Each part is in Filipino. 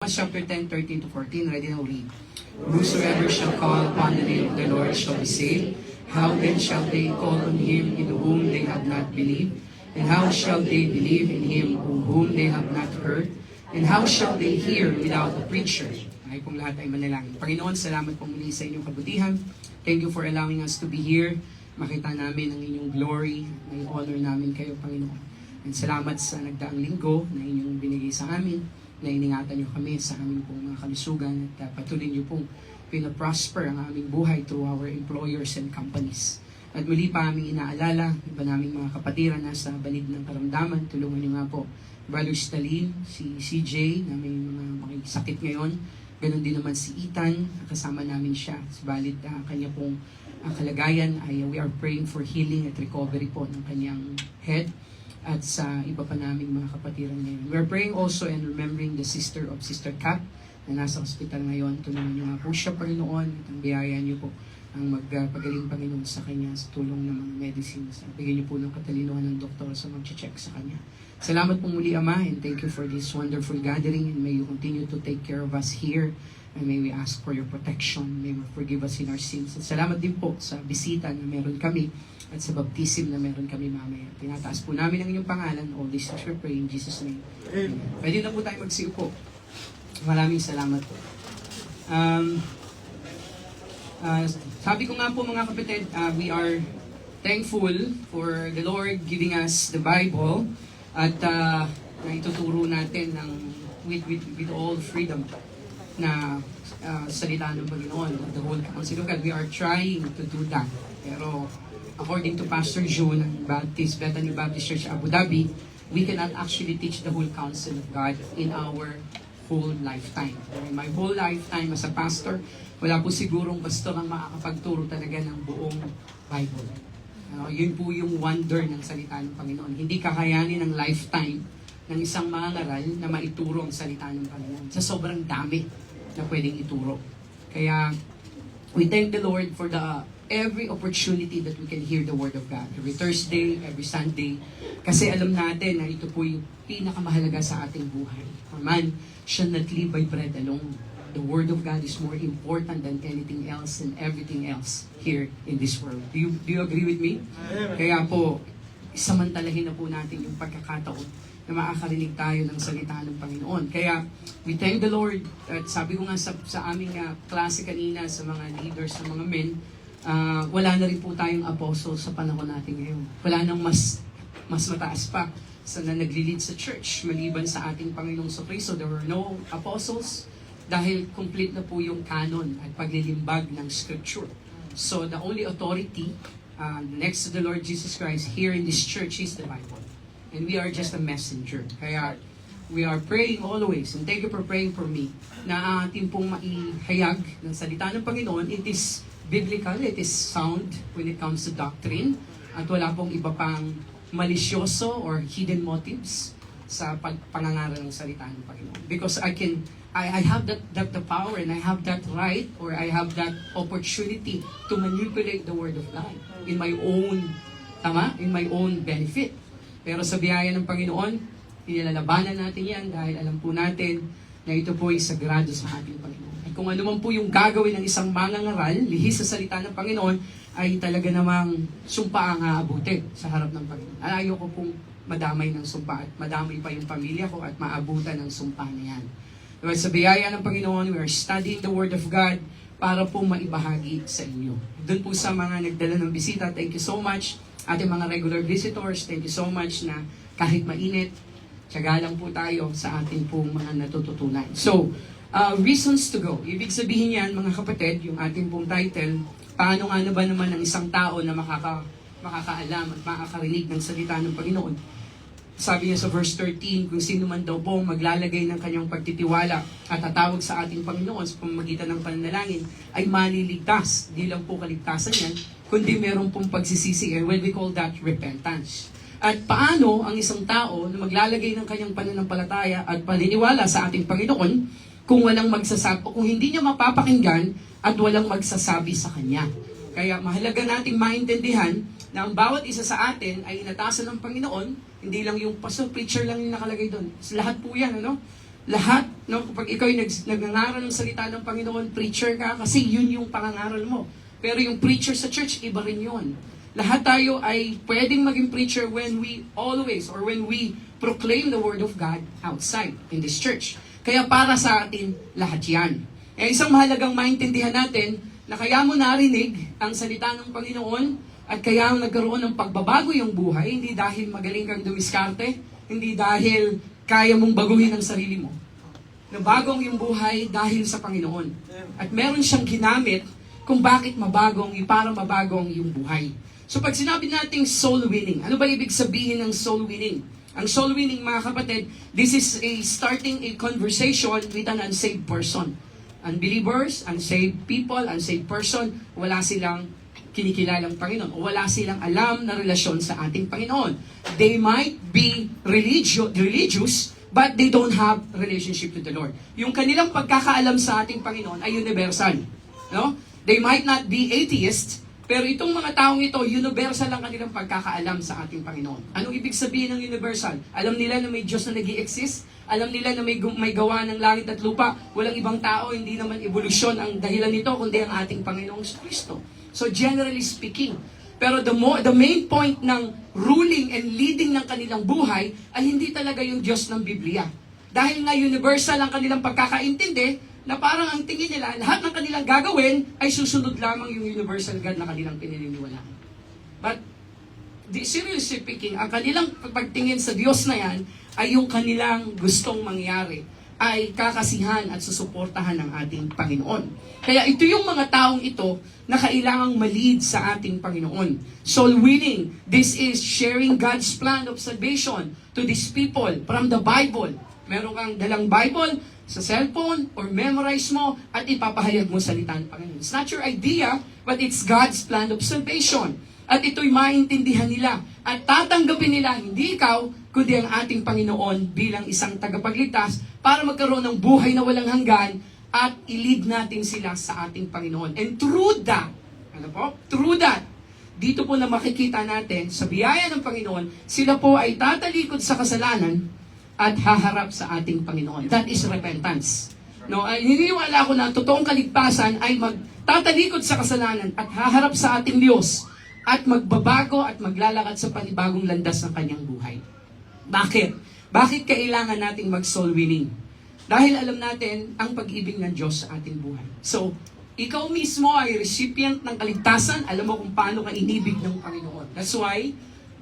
Chapter 10, 13 to 14, ready now read. Whosoever shall call upon the name of the Lord shall be saved. How then shall they call on him in whom they have not believed? And how shall they believe in him whom they have not heard? And how shall they hear without a preacher? Ay pong lahat ay manalangin. Panginoon, salamat po muli sa inyong kabutihan. Thank you for allowing us to be here. Makita namin ang inyong glory. May honor namin kayo, Panginoon. And salamat sa nagdaang linggo na inyong binigay sa amin, na iningatan niyo kami sa aming pong mga kalusugan at patuloy niyo pong pinaprosper ang aming buhay through our employers and companies. At muli pa aming inaalala, iba naming mga kapatiran na sa balid ng karamdaman, tulungan niyo nga po Brother Stalin, si CJ na may mga sakit ngayon, ganon din naman si Ethan, kasama namin siya sa balid kanya pong kalagayan ay we are praying for healing at recovery po ng kanyang head at sa iba pa naming mga kapatiran ngayon. We're praying also and remembering the sister of Sister Kat na nasa hospital ngayon. Tulungan niyo nga po siya, Panginoon, at ang biyaya niyo po ang magpagaling, Panginoon, sa kanya sa tulong ng mga medicines. Bigyan niyo po ng katalinuhan ng doktor sa mag-check sa kanya. Salamat po muli, Ama, and thank you for this wonderful gathering, and may you continue to take care of us here, and may we ask for your protection. May you forgive us in our sins. At salamat din po sa bisita na meron kami at sa baptism na meron kami mamaya. Tinataas po namin ang inyong pangalan. All this is we pray in Jesus' name. Amen. Pwede na po tayo magsiupo. Maraming salamat po. Sabi ko nga po mga kapatid, we are thankful for the Lord giving us the Bible at na ituturo natin with all freedom na salita ng Panginoon, the whole counsel of God. We are trying to do that. Pero according to Pastor June ng Bethany Baptist Church Abu Dhabi, we cannot actually teach the whole counsel of God in our whole lifetime. In my whole lifetime as a pastor, wala po sigurong pastor ang makakapagturo talaga ng buong Bible. Yun po yung wonder ng salita ng Panginoon. Hindi kakayanin ng lifetime ng isang mangaral na maituro ang salita ng Panginoon sa sobrang dami na pwedeng ituro. Kaya, we thank the Lord for every opportunity that we can hear the Word of God. Every Thursday, every Sunday. Kasi alam natin na ito po yung pinakamahalaga sa ating buhay. For man shall not live by bread alone. The Word of God is more important than anything else and everything else here in this world. Do you agree with me? Kaya po, samantalahin na po natin yung pagkakataon na makakarinig tayo ng salita ng Panginoon. Kaya, we thank the Lord. At sabi ko nga sa aming klase kanina, sa mga leaders, sa mga men, wala na rin po tayong apostle sa panahon natin ngayon. Wala nang mas mataas pa sa na nagli-lead sa church maliban sa ating Panginoong Kristo. There were no apostles dahil complete na po yung canon at paglilimbag ng Scripture. So the only authority next to the Lord Jesus Christ here in this church is the Bible. And we are just a messenger. Kaya we are praying always, and thank you for praying for me, na ating pong maihayag ng salita ng Panginoon. It is biblical, it is sound when it comes to doctrine, at wala pong iba pang malisyoso or hidden motives sa pangangaral ng salita ng Panginoon. Because I have the power and I have that right or I have that opportunity to manipulate the Word of God in my own benefit. Pero sa biyaya ng Panginoon, pinalalabanan natin yan dahil alam po natin na ito po ay sagrado sa ating Panginoon. At kung ano man po yung gagawin ng isang mangangaral, lihis sa salita ng Panginoon, ay talaga namang sumpa ang aabutin sa harap ng Panginoon. Ayaw ko pong madamay ng sumpa at madamay pa yung pamilya ko at maabutan ng sumpa na yan. Diba, sa biyaya ng Panginoon, we are studying the Word of God para po maibahagi sa inyo. Doon po sa mga nagdala ng bisita, thank you so much. Ating mga regular visitors, thank you so much na kahit mainit, tiyaga lang po tayo sa ating pong mga natututunan. So, reasons to go. Ibig sabihin yan, mga kapatid, yung ating pong title, paano nga na ba naman ang isang tao na makakaalam at makakarinig ng salita ng Panginoon? Sabi niya sa verse 13, kung sino man daw po maglalagay ng kanyang pagtitiwala at tatawag sa ating Panginoon sa pamamagitan ng pananalangin, ay maliligtas. Di lang po kaligtasan yan, kundi meron pong pagsisisi. And we call that repentance. At paano ang isang tao na maglalagay ng kanyang pananampalataya at paniniwala sa ating Panginoon kung walang magsasabi o kung hindi niya mapapakinggan at walang magsasabi sa kanya? Kaya mahalaga nating maintindihan na ang bawat isa sa atin ay inatasan ng Panginoon, hindi lang yung pastor, preacher lang yung nakalagay doon. Lahat po yan, ano? Lahat, no, kapag ikaw ay nagngangaral ng salita ng Panginoon, preacher ka, kasi yun yung pangangaral mo. Pero yung preacher sa church, iba rin yun. Lahat tayo ay pwedeng maging preacher when we always, or when we proclaim the Word of God outside in this church. Kaya para sa atin, lahat yan. Isang mahalagang maintindihan natin na kaya mo narinig ang salita ng Panginoon at kaya nagkaroon ng pagbabago yung buhay, hindi dahil magaling kang dumiskarte, hindi dahil kaya mong baguhin ang sarili mo. Nabagong yung buhay dahil sa Panginoon. At meron siyang ginamit kung bakit para mabagong yung buhay. So pag sinabi nating soul winning, ano ba ibig sabihin ng soul winning? Ang soul winning, mga kapatid, this is starting a conversation with an unsaved person. Unbelievers, unsaved people, unsaved person, wala silang kinikilalang Panginoon o wala silang alam na relasyon sa ating Panginoon. They might be religious, but they don't have relationship with the Lord. Yung kanilang pagkakaalam sa ating Panginoon ay universal. No? They might not be atheist, pero itong mga taong ito, universal ang kanilang pagkakaalam sa ating Panginoon. Anong ibig sabihin ng universal? Alam nila na may Diyos na nag-i-exist. Alam nila na may gawa ng langit at lupa. Walang ibang tao, hindi naman evolusyon ang dahilan nito, kundi ang ating Panginoong Kristo. So generally speaking, pero the main point ng ruling and leading ng kanilang buhay ay hindi talaga yung Diyos ng Biblia. Dahil nga universal ang kanilang pagkakaintindi, na parang ang tingin nila, lahat ng kanilang gagawin ay susunod lamang yung universal God na kanilang pinaniniwalaan. But, seriously speaking, ang kanilang pagtingin sa Diyos na yan ay yung kanilang gustong mangyari ay kakasihan at susuportahan ng ating Panginoon. Kaya ito yung mga taong ito na kailangang ma-lead sa ating Panginoon. Soul winning, this is sharing God's plan of salvation to these people from the Bible. Meron kang dalang Bible sa cellphone or memorize mo at ipapahayag mo salita ng Panginoon. It's not your idea, but it's God's plan of salvation. At ito'y maintindihan nila at tatanggapin nila hindi ikaw, kundi ang ating Panginoon bilang isang tagapagligtas para magkaroon ng buhay na walang hanggan at i-lead natin sila sa ating Panginoon. And through that, dito po na makikita natin sa biyaya ng Panginoon, sila po ay tatalikod sa kasalanan at haharap sa ating Panginoon. That is repentance. No, hininiwala ko na ang totoong kaligtasan ay magtatalikod sa kasalanan at haharap sa ating Diyos at magbabago at maglalakad sa panibagong landas ng kanyang buhay. Bakit? Bakit kailangan nating mag-soul winning? Dahil alam natin ang pag-ibig ng Diyos sa ating buhay. So, ikaw mismo ay recipient ng kaligtasan, alam mo kung paano ka inibig ng Panginoon. That's why,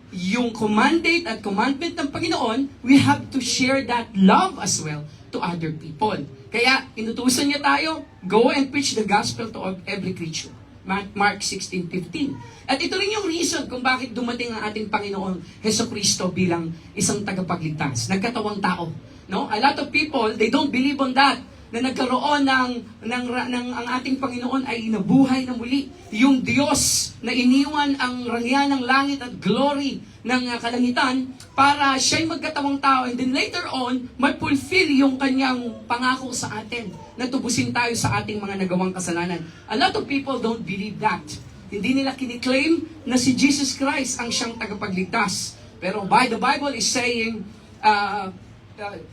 yung commandate at commandment ng Panginoon, we have to share that love as well to other people. Kaya, inutusan niya tayo, go and preach the gospel to every creature. Mark 16:15. At ito rin yung reason kung bakit dumating ang ating Panginoon Hesukristo bilang isang tagapagligtas, nagkatawang tao. No? A lot of people, they don't believe on that, na nagkaroon ang ating Panginoon ay nabuhay na muli. Yung Diyos na iniwan ang rangyan ng langit at glory ng kalangitan para siya'y magkatawang tao and then later on, mag-fulfill yung kanyang pangako sa atin na tubusin tayo sa ating mga nagawang kasalanan. A lot of people don't believe that. Hindi nila kiniklaim na si Jesus Christ ang siyang tagapagligtas. Pero the Bible is saying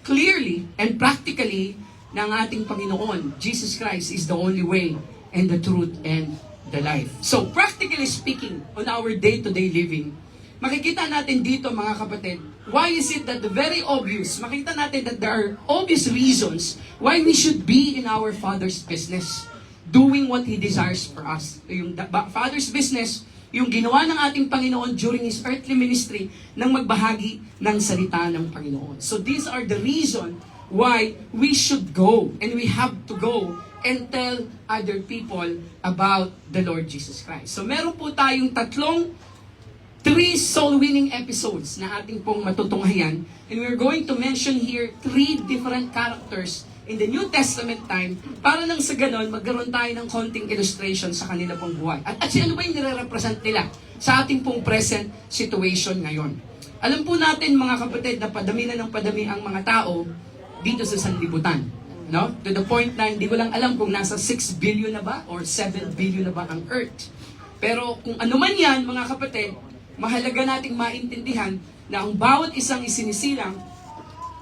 clearly and practically ng ating Panginoon, Jesus Christ is the only way and the truth and the life. So, practically speaking, on our day-to-day living, makikita natin dito mga kapatid, why is it that the very obvious, makikita natin that there are obvious reasons why we should be in our Father's business, doing what He desires for us. Yung Father's business, yung ginawa ng ating Panginoon during His earthly ministry nang magbahagi ng salita ng Panginoon. So, these are the reason why we should go and we have to go and tell other people about the Lord Jesus Christ. So meron po tayong 3 soul-winning episodes na ating pong matutunghayan, and we're going to mention here 3 different characters in the New Testament time para nang sa ganon magkaroon tayo ng konting illustration sa kanila pong buhay. At ano ba yung nire-represent nila sa ating pong present situation ngayon? Alam po natin mga kapatid na padami na ng padami ang mga tao dito sa sanlibutan. No? To the point na hindi ko lang alam kung nasa 6 billion na ba or 7 billion na ba ang Earth. Pero kung ano man yan, mga kapatid, mahalaga nating maintindihan na ang bawat isang isinisilang,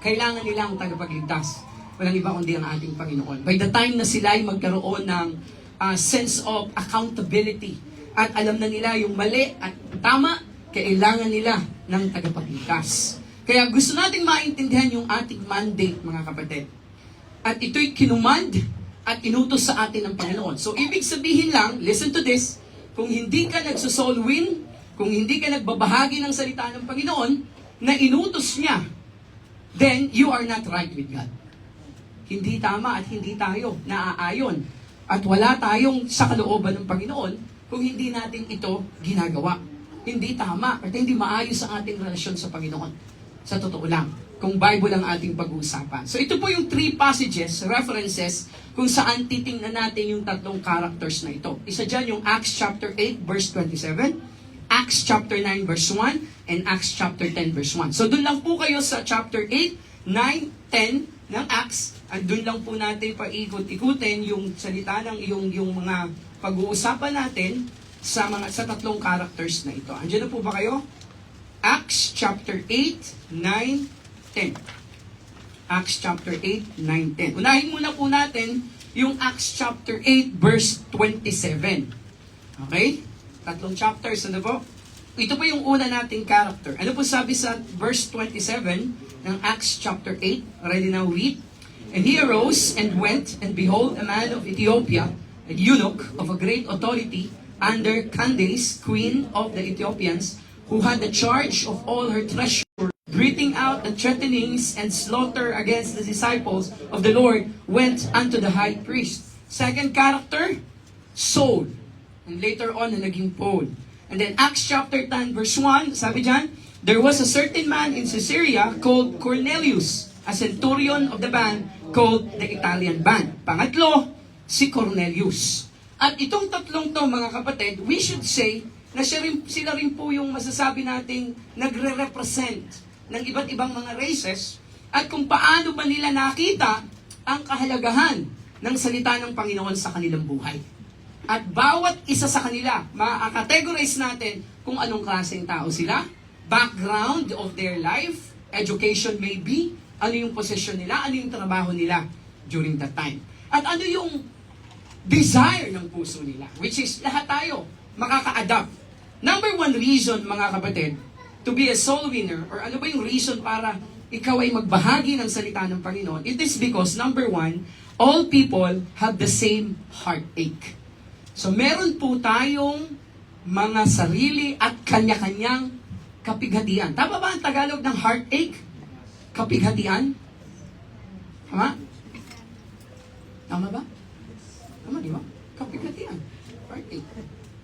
kailangan nilang tagapagligtas. Walang iba kundi ang ating Panginoon. By the time na sila ay magkaroon ng sense of accountability at alam na nila yung mali at tama, kailangan nila ng tagapagligtas. Kaya gusto nating maintindihan yung ating mandate, mga kapatid. At ito'y kinumand at inutos sa atin ng Panginoon. So, ibig sabihin lang, listen to this, kung hindi ka nagsosoul win, kung hindi ka nagbabahagi ng salita ng Panginoon, na inutos niya, then you are not right with God. Hindi tama at hindi tayo naaayon. At wala tayong sa kalooban ng Panginoon kung hindi natin ito ginagawa. Hindi tama at hindi maayos ang ating relasyon sa Panginoon. Sa totoo lang, kung Bible ang ating pag-uusapan. So ito po yung 3 passages, references, kung saan titingnan natin yung tatlong characters na ito. Isa dyan yung Acts chapter 8 verse 27, Acts chapter 9 verse 1, and Acts chapter 10 verse 1. So doon lang po kayo sa chapter 8, 9, 10 ng Acts, at doon lang po natin paikot-ikutin yung salita ng yung mga pag-uusapan natin sa tatlong characters na ito. Andiyan na po ba kayo? Acts chapter 8, 9, 10. Acts chapter 8, 9, 10. Unahin muna po natin yung Acts chapter 8 verse 27. Okay? Tatlong chapters, ano po? Ito po yung una nating character. Ano po sabi sa verse 27 ng Acts chapter 8? Ready now, read. And he arose and went, and behold, a man of Ethiopia, a eunuch of a great authority, under Candace, queen of the Ethiopians, who had the charge of all her treasure, breathing out the threatenings and slaughter against the disciples of the Lord, went unto the high priest. Second character, Saul. And later on, na naging Paul. And then Acts chapter 10 verse 1, sabi dyan, there was a certain man in Caesarea called Cornelius, a centurion of the band called the Italian band. Pangatlo, si Cornelius. At itong tatlong to, mga kapatid, we should say na sila rin po yung masasabi nating nagre-represent ng iba't ibang mga races at kung paano ba nila nakita ang kahalagahan ng salita ng Panginoon sa kanilang buhay. At bawat isa sa kanila, ma-categorize natin kung anong klaseng tao sila, background of their life, education maybe, ano yung posisyon nila, ano yung trabaho nila during that time. At ano yung desire ng puso nila, which is lahat tayo makaka-adapt. Number 1 reason, mga kapatid, to be a soul winner, or ano ba yung reason para ikaw ay magbahagi ng salita ng Panginoon, it is because, number 1, all people have the same heartache. So meron po tayong mga sarili at kanya-kanyang kapighatian. Tama ba ang Tagalog ng heartache? Kapighatian? Tama? Tama ba? Tama, di ba? Kapighatian. Heartache.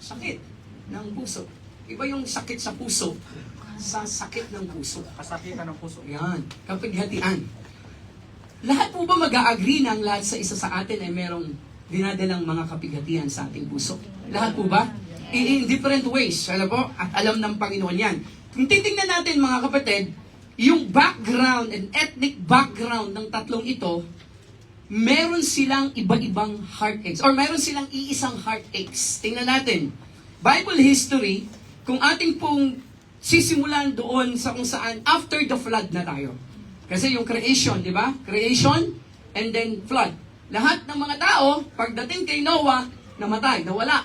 Sakit ng puso. Iba yung sakit sa puso sa sakit ng puso. Kasakitan ng puso. Yan. Kapighatian. Lahat po ba mag-a-agree na ang lahat sa isa sa atin ay merong dinadalang mga kapighatian sa ating puso? Lahat po ba? In different ways. Alam po? At alam ng Panginoon yan. Kung titingnan natin, mga kapatid, yung background and ethnic background ng tatlong ito, meron silang iba-ibang heartaches or meron silang iisang heartaches. Tingnan natin. Bible history, kung ating pong sisimulan doon sa kung saan after the flood na tayo. Kasi yung creation, di ba? Creation and then flood. Lahat ng mga tao, pagdating kay Noah, namatay, nawala.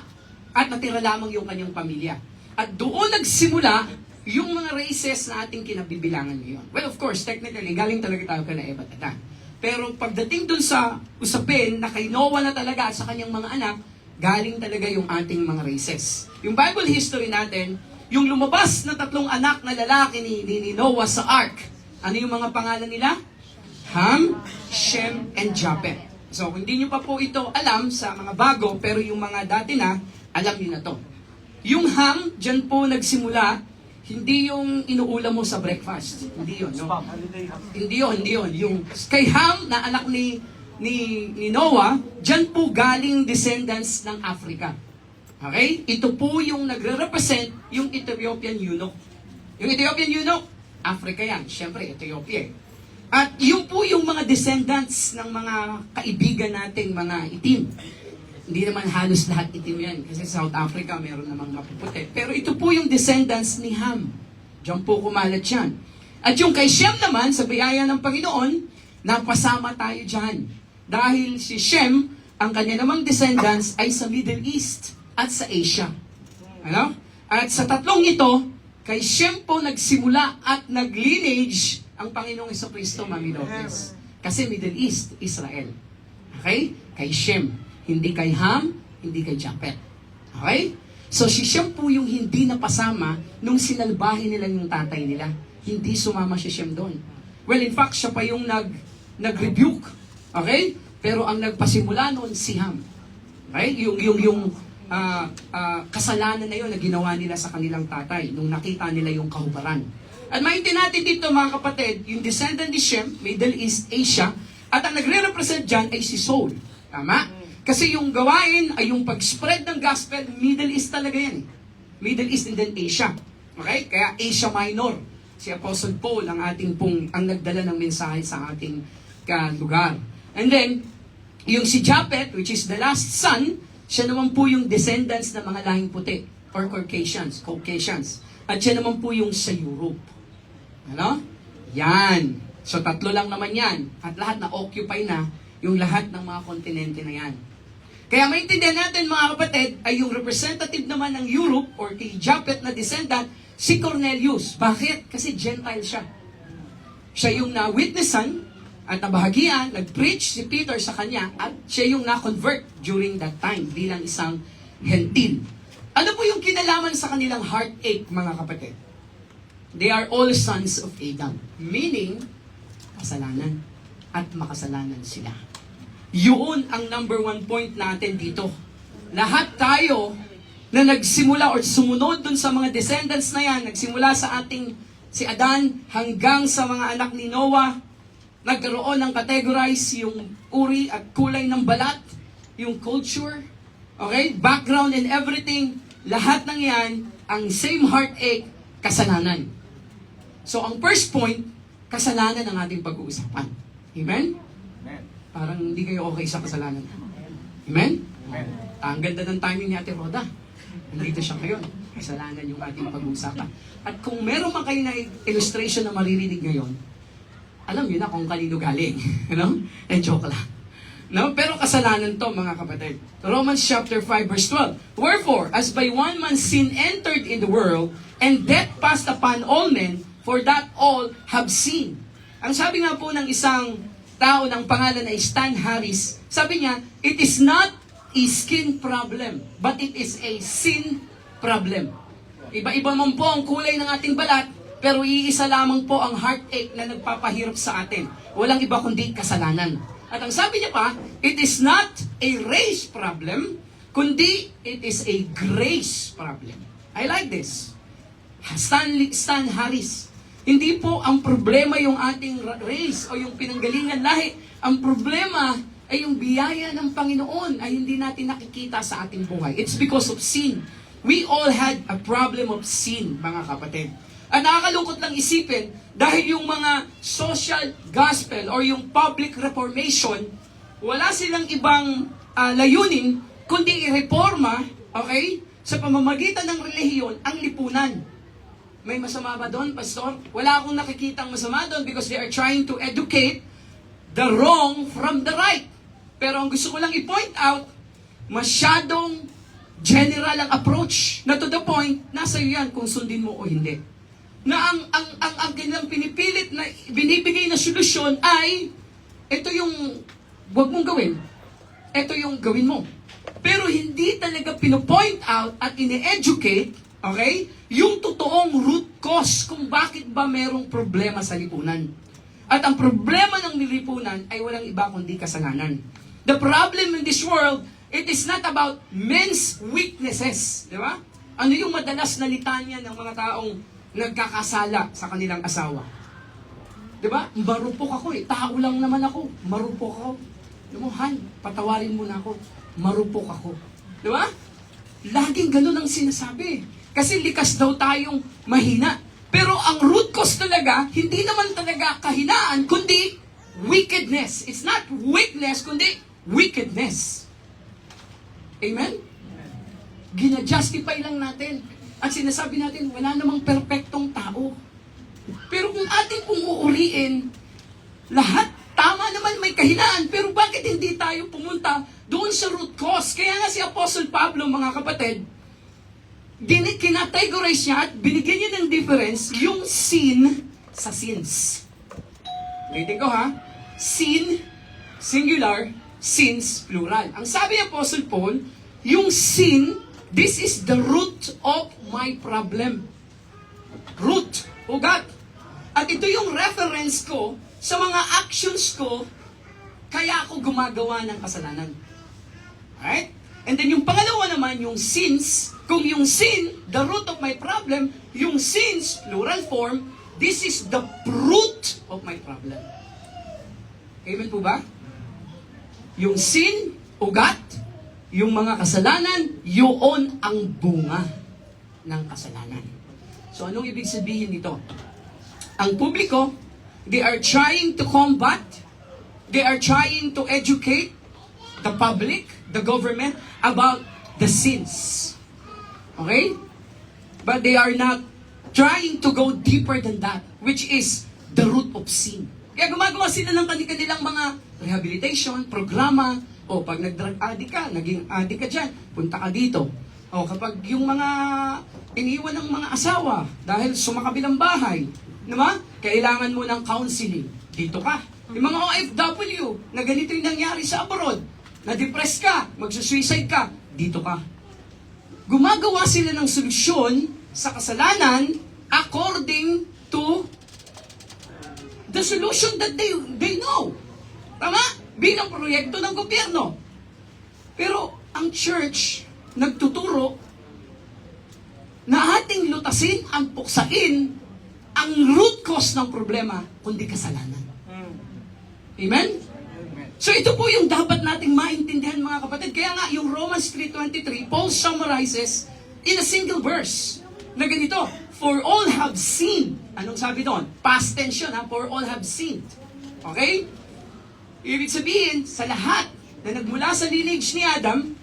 At natira lamang yung kanyang pamilya. At doon nagsimula yung mga races na ating kinabibilangan ngayon. Well, of course, technically, galing talaga tayo kay Eva at Adan. Pero pagdating dun sa usapin na kay Noah na talaga at sa kanyang mga anak, galing talaga yung ating mga races. Yung Bible history natin, yung lumabas na tatlong anak na lalaki ni Noah sa ark, ano yung mga pangalan nila? Ham, Shem, and Japheth. So, kung hindi nyo pa po ito alam sa mga bago, pero yung mga dati na, alam nyo na to. Yung Ham, dyan po nagsimula, hindi yung inuulam mo sa breakfast. Hindi yun, no? Hindi yun. Yung kay Ham, na anak ni Noah, dyan po galing descendants ng Africa. Okay? Ito po yung nagre-represent yung Ethiopian eunuch. Yung Ethiopian eunuch, Africa yan. Siyempre, Ethiopia. At yun po yung mga descendants ng mga kaibigan nating mga itim. Hindi naman halos lahat itim yan. Kasi South Africa, meron namang mapuputi. Pero ito po yung descendants ni Ham. Diyan po kumalat yan. At yung kay Shem naman, sa biyaya ng Panginoon, napasama tayo dyan. Dahil si Shem, ang kanya namang descendants ay sa Middle East at sa Asia. Ano? At sa tatlong ito, kay Shem po nagsimula at nag-lineage ang Panginoong Jesucristo, Mami Lopez. Kasi Middle East, Israel. Okay? Kay Shem. Hindi kay Ham, hindi kay Japhet. Okay? So si Shem po yung hindi napasama nung sinalbahin nila yung tatay nila. Hindi sumama si Shem doon. Well, in fact, siya pa yung nag-rebuke. Okay? Pero ang nagpasimula noon si Ham. Okay? Yung kasalanan na yun na ginawa nila sa kanilang tatay nung nakita nila yung kahubaran. At maintindihan natin dito mga kapatid, yung descendant ni Shem, Middle East, Asia, at ang nagre-represent dyan ay si Saul. Tama? Kasi yung gawain ay yung pag-spread ng gospel, Middle East talaga yan. Middle East and then Asia. Okay? Kaya Asia Minor. Si Apostle Paul ang nagdala ng mensahe sa ating lugar. And then, yung si Japhet, which is the last son, siya naman po yung descendants ng mga lahing puti or Caucasians. At siya naman po yung sa Europe. Ano? Yan. So, tatlo lang naman yan. At lahat na-occupy na yung lahat ng mga kontinente na yan. Kaya maintindihan natin mga kapatid, ay yung representative naman ng Europe or kay Japhet na descendant, si Cornelius. Bakit? Kasi Gentile siya. Siya yung na-witnessan at nabahagian, nag-preach si Peter sa kanya at siya yung na-convert during that time bilang isang hentil. Ano po yung kinalaman sa kanilang heartache, mga kapatid? They are all sons of Adam. Meaning, kasalanan. At makasalanan sila. Yun ang number one point natin dito. Lahat tayo na nagsimula or sumunod dun sa mga descendants na yan, nagsimula sa ating si Adan hanggang sa mga anak ni Noah, nagkaroon ng categorize yung uri at kulay ng balat, yung culture, okay, background and everything, lahat ng yan, ang same heartache, kasalanan. So, ang first point, kasalanan ang ating pag-uusapan. Amen? Amen. Parang hindi kayo okay sa kasalanan. Amen? Amen. Ang ganda ng timing ni Ate Roda. Nandito siya ngayon. Kasalanan yung ating pag-uusapan. At kung meron man kayo na illustration na maririnig ngayon, alam niyo na kung kanino galing. Ano? Joke lang. No? Pero kasalanan to, mga kapatid. Romans chapter 5 verse 12. Wherefore, as by one man sin entered in the world, and death passed upon all men, for that all have sinned. Ang sabi nga po ng isang tao ng pangalan na Stan Harris, sabi niya, it is not a skin problem, but it is a sin problem. Iba-iba man po ang kulay ng ating balat, pero iisa lamang po ang heartache na nagpapahirap sa atin. Walang iba kundi kasalanan. At ang sabi niya pa, it is not a race problem, kundi it is a grace problem. I like this. Stan Harris. Hindi po ang problema yung ating race o yung pinanggalingan lahi. Ang problema ay yung biyaya ng Panginoon ay hindi natin nakikita sa ating buhay. It's because of sin. We all had a problem of sin, mga kapatid. At nakakalungkot lang isipin, dahil yung mga social gospel or yung public reformation, wala silang ibang layunin, kundi i-reforma, okay, sa pamamagitan ng relihiyon, ang lipunan. May masama ba doon, Pastor? Wala akong nakikitang masama doon because they are trying to educate the wrong from the right. Pero ang gusto ko lang i-point out, masyadong general ang approach na to the point, nasa iyo yan kung sundin mo o hindi. Na ang kanilang pinipilit na binibigay na solusyon ay, ito yung wag mong gawin, ito yung gawin mo. Pero hindi talaga pinopoint out at ine-educate, okay, yung totoong root cause kung bakit ba merong problema sa lipunan. At ang problema ng lipunan ay walang iba kundi kasalanan. The problem in this world, it is not about men's weaknesses. Di ba? Ano yung madalas na litanya ng mga taong nagkakasala sa kanilang asawa? Di ba? Marupok ako eh. Tao lang naman ako. Marupok ako. Di mo, Han, patawarin mo na ako. Marupok ako. Di ba? Laging ganun ang sinasabi. Kasi likas daw tayong mahina. Pero ang root cause talaga, hindi naman talaga kahinaan, kundi wickedness. It's not weakness, kundi wickedness. Amen? Gina-justify lang natin. At sinasabi natin, wala namang perpektong tao. Pero kung ating pong uuriin, lahat tama kahinaan. Pero bakit hindi tayo pumunta doon sa root cause? Kaya nga si Apostle Pablo, mga kapatid, kinategorize niya at binigyan niya ng difference yung sin sa sins. Ulitin ko ha. Sin, singular, sins, plural. Ang sabi ni Apostle Paul, yung sin, this is the root of my problem. Root, ugat. At ito yung reference ko sa mga actions ko, kaya ako gumagawa ng kasalanan. Alright? And then yung pangalawa naman, yung sins. Kung yung sin, the root of my problem, yung sins, plural form, this is the root of my problem. Amen po ba? Yung sin, ugat, yung mga kasalanan, yun ang bunga ng kasalanan. So anong ibig sabihin nito? Ang publiko, they are trying to combat, they are trying to educate the public, the government, about the sins. Okay? But they are not trying to go deeper than that, which is the root of sin. Kaya gumagawa sila ng kanilang mga rehabilitation, programa, o pag nag-drug addict ka, naging addict ka dyan, punta ka dito. O kapag yung mga iniwan ng mga asawa dahil sumakabilang bahay, diba? Kailangan mo ng counseling. Dito ka. Yung mga OFW na ganito yung nangyari sa abroad, na-depress ka, magsusuicide ka, dito ka. Gumagawa sila ng solusyon sa kasalanan according to the solution that they know. Tama? Bilang proyekto ng gobyerno. Pero ang church nagtuturo na ating lutasin ang puksain ang root cause ng problema, kundi kasalanan. Amen? So ito po yung dapat nating maintindihan, mga kapatid. Kaya nga, yung Romans 3:23, Paul summarizes in a single verse na ganito, for all have sinned. Anong sabi doon? Past tense yun, ha? For all have sinned. Okay? Ibig sabihin, sa lahat na nagmula sa lineage ni Adam,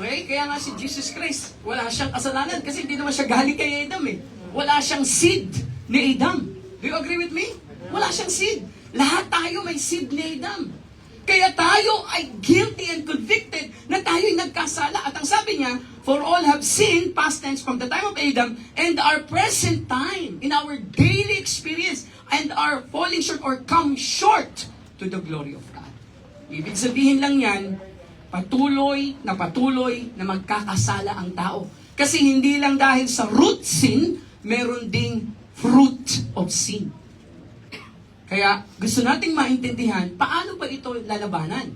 okay? Kaya nga si Jesus Christ, wala siyang kasalanan kasi hindi naman siya galing kay Adam eh. Wala siyang seed ni Adam. Do you agree with me? Wala siyang seed. Lahat tayo may seed ni Adam. Kaya tayo ay guilty and convicted na tayo'y nagkasala. At ang sabi niya, for all have sinned, past tense, from the time of Adam, and our present time, in our daily experience, and are falling short or come short to the glory of God. Ibig sabihin lang yan, patuloy na magkakasala ang tao. Kasi hindi lang dahil sa root sin, meron ding fruit of sin. Kaya gusto nating maintindihan, paano ba ito lalabanan?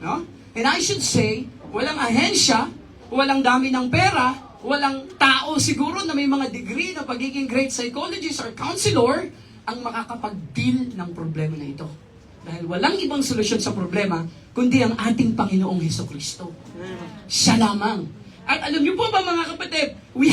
No? And I should say, walang ahensya, walang dami ng pera, walang tao siguro na may mga degree na pagiging great psychologist or counselor ang makakapag-deal ng problema na ito. Dahil walang ibang solusyon sa problema, kundi ang ating Panginoong Hesukristo. Siya lamang. At alam niyo po ba, mga kapatid, we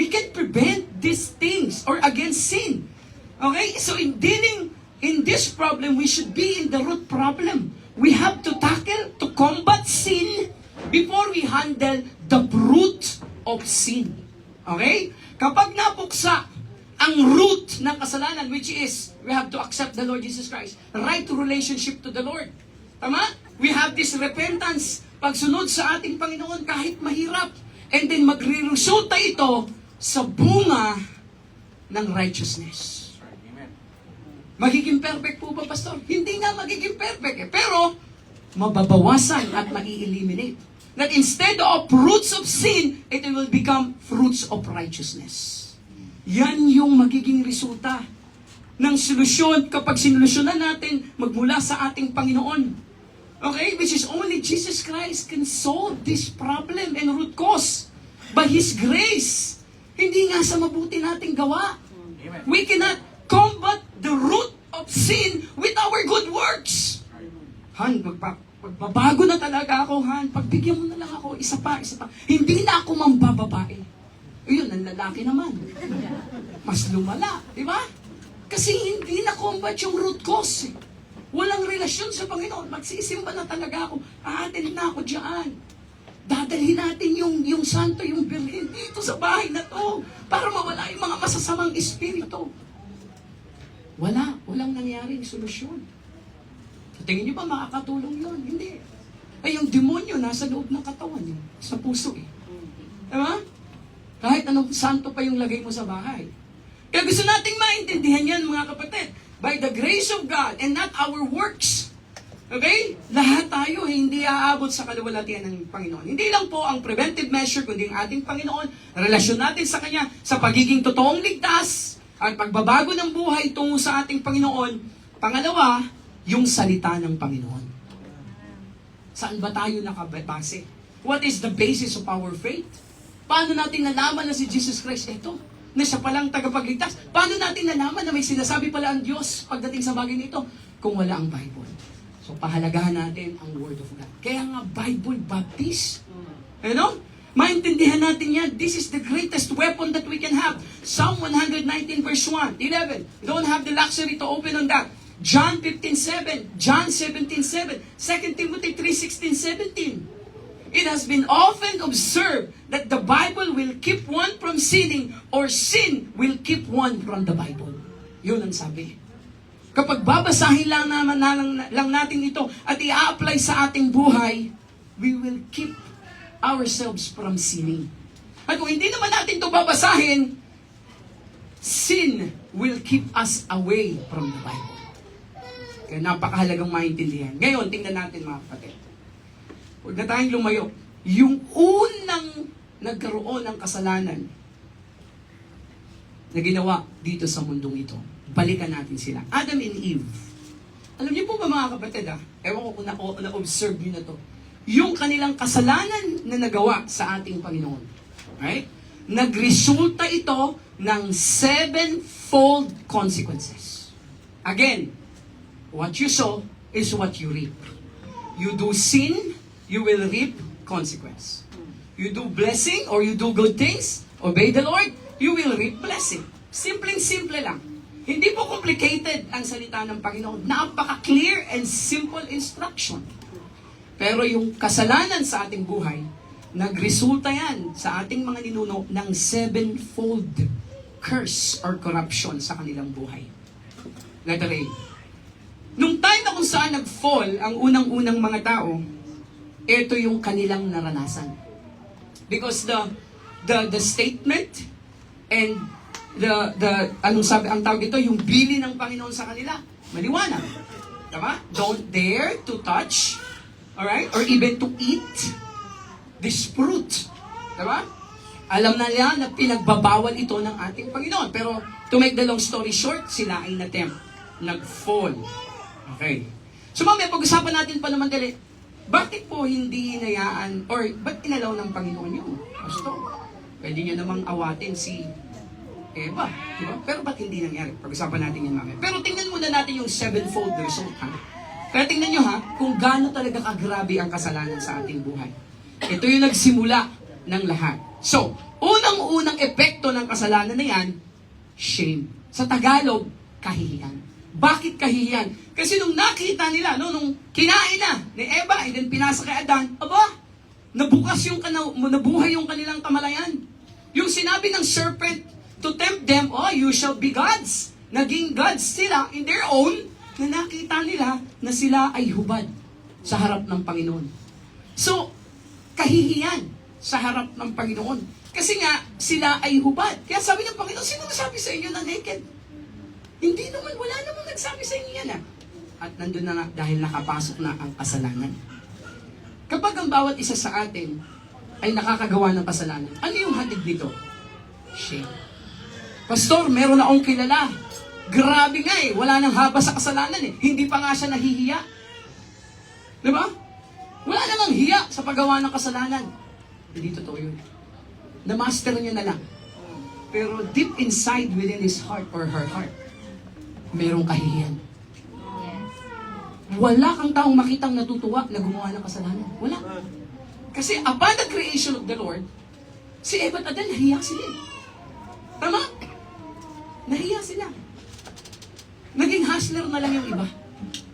can prevent these things or against sin. Okay? So in dealing in this problem, we should be in the root problem. We have to tackle, to combat sin before we handle the root of sin. Okay? Kapag napuksa ang root ng kasalanan, which is, we have to accept the Lord Jesus Christ, right to relationship to the Lord. Tama? We have this repentance, pagsunod sa ating Panginoon kahit mahirap. And then magre-resulta ito sa bunga ng righteousness. Magiging perfect po ba, Pastor? Hindi nga magiging perfect eh. Pero, mababawasan at mai-eliminate. That instead of fruits of sin, it will become fruits of righteousness. Yan yung magiging resulta ng solusyon kapag sinulusyonan natin magmula sa ating Panginoon. Okay? Which is only Jesus Christ can solve this problem and root cause by His grace. Hindi nga sa mabuti nating gawa. We cannot combat the root of sin with our good works. Han, magbabago na talaga ako, Han. Pagbigyan mo na lang ako, isa pa. Hindi na ako mambababae. Ayun, ang lalaki naman. Mas lumala, di ba? Kasi hindi na combat yung root cause. Walang relasyon sa Panginoon. Magsisimba na talaga ako. Aatin na ako dyan. Dadalhin natin yung santo, yung birhen dito sa bahay na to para mawala yung mga masasamang espiritu. Walang nangyaring solusyon. Tingin niyo ba makakatulong yun? Hindi. Ay, yung demonyo nasa loob ng katawan niyo, sa puso eh. Diba? Kahit anong santo pa yung lagay mo sa bahay. Kaya gusto nating maintindihan yan, mga kapatid. By the grace of God and not our works. Okay? Lahat tayo hindi aabot sa kaluwalhatian ng Panginoon. Hindi lang po ang preventive measure, kundi ang ating Panginoon, relasyon natin sa Kanya, sa pagiging totoong ligtas, at pagbabago ng buhay tungo sa ating Panginoon. Pangalawa, yung salita ng Panginoon. Saan ba tayo nakabase? What is the basis of our faith? Paano natin nalaman na si Jesus Christ ito? Na siya palang tagapagligtas? Paano natin nalaman na may sinasabi pala ang Diyos pagdating sa bagay nito? Kung wala ang Bible. So, pahalagahan natin ang Word of God. Kaya nga, Bible baptist. Ano? Maintindihan natin yan. This is the greatest weapon that we can have. Psalm 119 verse 1, 11. You don't have the luxury to open on that. John 15:7, John 17:7, 2 Timothy 3:16, 17. It has been often observed that the Bible will keep one from sinning or sin will keep one from the Bible. Yun ang sabi. Kapag babasahin lang natin ito at i-apply sa ating buhay, we will keep ourselves from sinning. At kung hindi naman natin ito babasahin, sin will keep us away from the Bible. Kaya napakahalagang maintindihan. Ngayon, tingnan natin mga kapatid. Huwag na tayong lumayo. Yung unang nagkaroon ng kasalanan na ginawa dito sa mundong ito, balikan natin sila. Adam and Eve. Alam niyo po ba mga kapatid ewan ko kung na-observe niyo na to. Yung kanilang kasalanan na nagawa sa ating Panginoon. Right? Nagresulta ito ng 7-fold consequences. Again, what you sow is what you reap. You do sin, you will reap consequence. You do blessing or you do good things, obey the Lord, you will reap blessing. Simpleng-simple lang. Hindi po complicated ang salita ng Panginoon. Napaka-clear and simple instruction. Pero yung kasalanan sa ating buhay, nagresulta yan sa ating mga ninuno ng 7-fold curse or corruption sa kanilang buhay. Letter A. Nung time na kung saan nag-fall ang unang-unang mga tao, ito yung kanilang naranasan. Because the statement and anong sabi, ang tawag ito, yung bili ng Panginoon sa kanila, maliwanag. Tama? Don't dare to touch, alright? Or even to eat this fruit. Tama? Alam na nila na pinagbabawal ito ng ating Panginoon. Pero to make the long story short, sila ay na-tempt. Nag-fall. Okay. So mamaya, pag-usapan natin pa naman dali, bakit po hindi hinayaan, or ba't inalaw ng Panginoon yun? Pastor, pwede niya namang awatin si Eva, di ba? Pero ba't hindi nangyari? Pag-usapan natin yan mamaya. Pero tingnan muna natin yung 7-fold result, ha? Kaya tingnan nyo, ha, kung gaano talaga kagrabe ang kasalanan sa ating buhay. Ito yung nagsimula ng lahat. So, unang-unang epekto ng kasalanan na yan, shame. Sa Tagalog, kahihiyan. Bakit kahihiyan? Kasi nung nakita nila, nung kinain na ni Eva, and then pinasa kay Adan, nabukas nabuhay yung kanilang kamalayan. Yung sinabi ng serpent to tempt them, you shall be gods. Naging gods sila in their own, na nakita nila na sila ay hubad sa harap ng Panginoon. So, kahihiyan sa harap ng Panginoon. Kasi nga, sila ay hubad. Kaya sabi ng Panginoon, sino nasabi sa inyo na naked? Hindi naman, wala namang nagsabi sa inyo yan At nandun na dahil nakapasok na ang kasalanan. Kapag ang bawat isa sa atin ay nakakagawa ng kasalanan, ano yung hatid nito? Shame. Pastor, meron akong kilala. Grabe nga wala nang haba sa kasalanan Hindi pa nga siya nahihiya. Diba? Wala namang hiya sa paggawa ng kasalanan. Hindi totoo yun. Na-master niya na lang. Pero deep inside within his heart or her heart, merong kahihiyan. Wala kang taong makitang natutuwa na gumawa ng kasalanan. Wala. Kasi upon the creation of the Lord, si Eva at Adan, nahiya sila. Tama? Nahiya sila. Naging hustler na lang yung iba.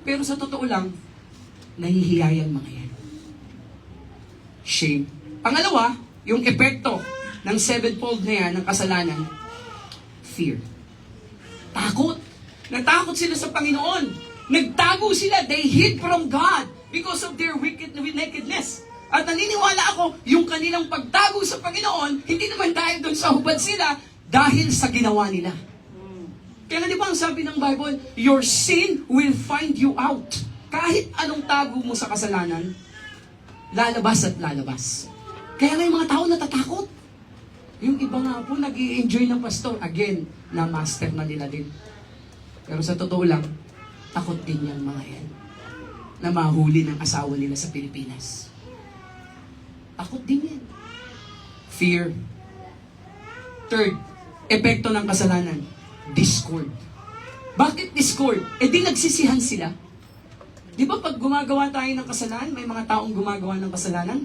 Pero sa totoo lang, nahihiya yan mga yan. Shame. Pangalawa, yung epekto ng 7-fold na yan, ng kasalanan, fear. Takot. Natakot sila sa Panginoon. Nagtago sila. They hid from God because of their wickedness. At naniniwala ako, yung kanilang pagtago sa Panginoon, hindi naman dahil doon sa hubad sila, dahil sa ginawa nila. Kaya di ba ang sabi ng Bible, your sin will find you out. Kahit anong tago mo sa kasalanan, lalabas at lalabas. Kaya nga yung mga tao natatakot. Yung iba nga po, nag-i-enjoy ng pastor. Again, na-master na nila din. Pero sa totoo lang, takot din yung mga yan. Na mahuli ng asawa nila sa Pilipinas. Takot din yan. Fear. Third, epekto ng kasalanan. Discord. Bakit discord? Di nagsisihan sila. Di ba pag gumagawa tayo ng kasalanan, may mga taong gumagawa ng kasalanan,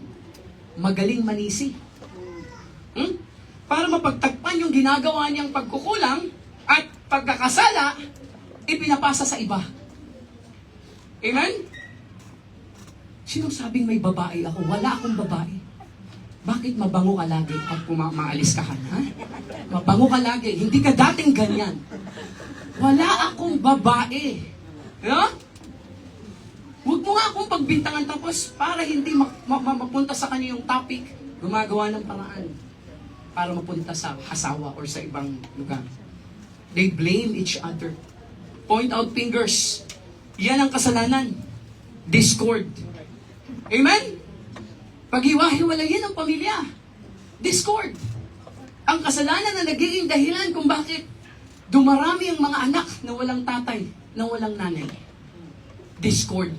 magaling manisi. Para mapagtagpan yung ginagawa niyang pagkukulang at pagkakasala, ipinapasa sa iba. Amen? Sino sabing may babae ako? Wala akong babae. Bakit mabango ka lagi at maalis ka ha? Mabango ka lagi. Hindi ka dating ganyan. Wala akong babae. Yeah? Huwag mo nga akong pagbintangan tapos para hindi mapunta sa kanya yung topic, gumagawa ng paraan para mapunta sa asawa or sa ibang lugar. They blame each other. Point out fingers. Yan ang kasalanan. Discord. Amen? Paghiwa-hiwalayin ang pamilya. Discord. Ang kasalanan na nagiging dahilan kung bakit dumarami ang mga anak na walang tatay, na walang nanay. Discord.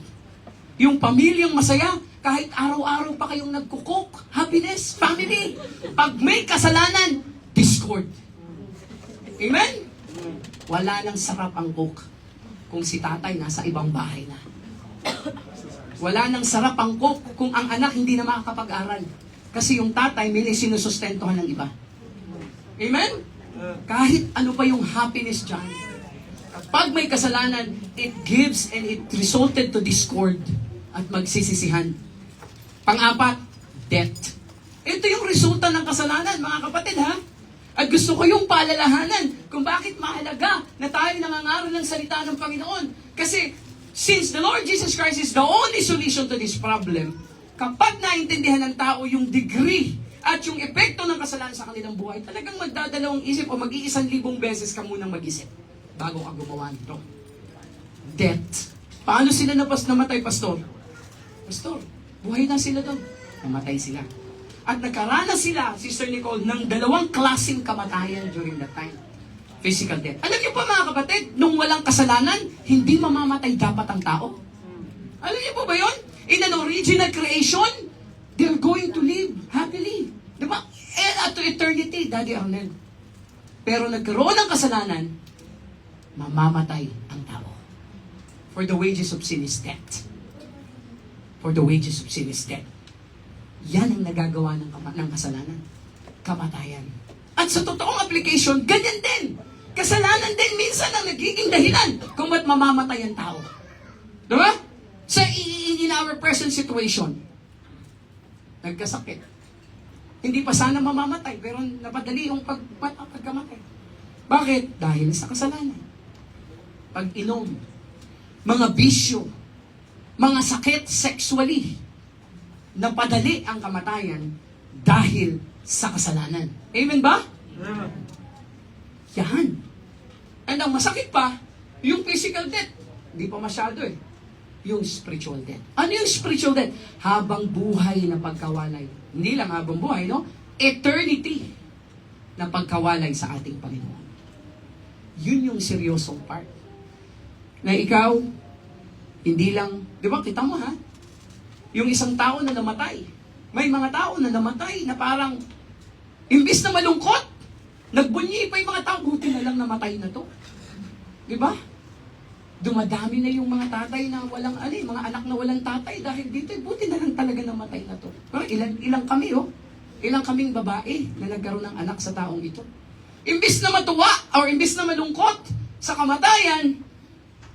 Yung pamilyang masaya, kahit araw-araw pa kayong nagkukok, happiness, family. Pag may kasalanan, discord. Amen? Wala nang sarap ang cook kung si tatay nasa ibang bahay na. Wala nang sarap ang cook kung ang anak hindi na makakapag-aral. Kasi yung tatay may sinusustentuhan ng iba. Amen? Kahit ano pa yung happiness dyan, kapag may kasalanan, it gives and it resulted to discord at magsisisihan. Pang-apat, death. Ito yung resulta ng kasalanan, mga kapatid ha? At gusto ko yung paalalahanan kung bakit mahalaga na tayo nangangaral ng salita ng Panginoon. Kasi since the Lord Jesus Christ is the only solution to this problem, kapag naintindihan ng tao yung degree at yung epekto ng kasalanan sa kanilang buhay, talagang magdadalawang isip o mag-1,000,000 beses ka munang mag-isip bago ka gumawa nito. Death. Paano sila namatay, Pastor? Pastor, buhay na sila doon. Namatay sila. At nagkaranas sila, Sister Nicole, ng 2 klaseng kamatayan during that time. Physical death. Alam niyo pa mga kapatid, nung walang kasalanan, hindi mamamatay dapat ang tao. Alam niyo po ba yun? In an original creation, they're going to live happily. Diba? And to eternity, Daddy Arnel. Pero nagkaroon ng kasalanan, mamamatay ang tao. For the wages of sin is death. For the wages of sin is death. Yan ang nagagawa ng kasalanan. Kamatayan. At sa totoong application, ganyan din. Kasalanan din minsan ang nagiging dahilan kung ba't mamamatay ang tao. Diba? So, in our present situation, nagkasakit. Hindi pa sana mamamatay, pero napadali yung pagkamatay. Bakit? Dahil sa kasalanan. Pag-inom, mga bisyo, mga sakit sexually, napadali ang kamatayan dahil sa kasalanan. Amen ba? Yan. And ang masakit pa, yung physical death. Hindi pa masyado eh. Yung spiritual death. Ano yung spiritual death? Habang buhay na pagkawalay. Hindi lang habang buhay, no? Eternity na pagkawalay sa ating Panginoon. Yun yung seryosong part. Na ikaw, hindi lang, di ba, kita mo ha? Yung isang tao na namatay. May mga tao na namatay na parang, imbis na malungkot, nagbunyi pa yung mga tao, buti na lang namatay na to. Di ba? Dumadami na yung mga tatay na walang mga anak na walang tatay dahil dito, buti na lang talaga namatay na to. Pero ilang kami, ilang kaming babae na nagkaroon ng anak sa taong ito. Imbis na matuwa, or imbis na malungkot sa kamatayan,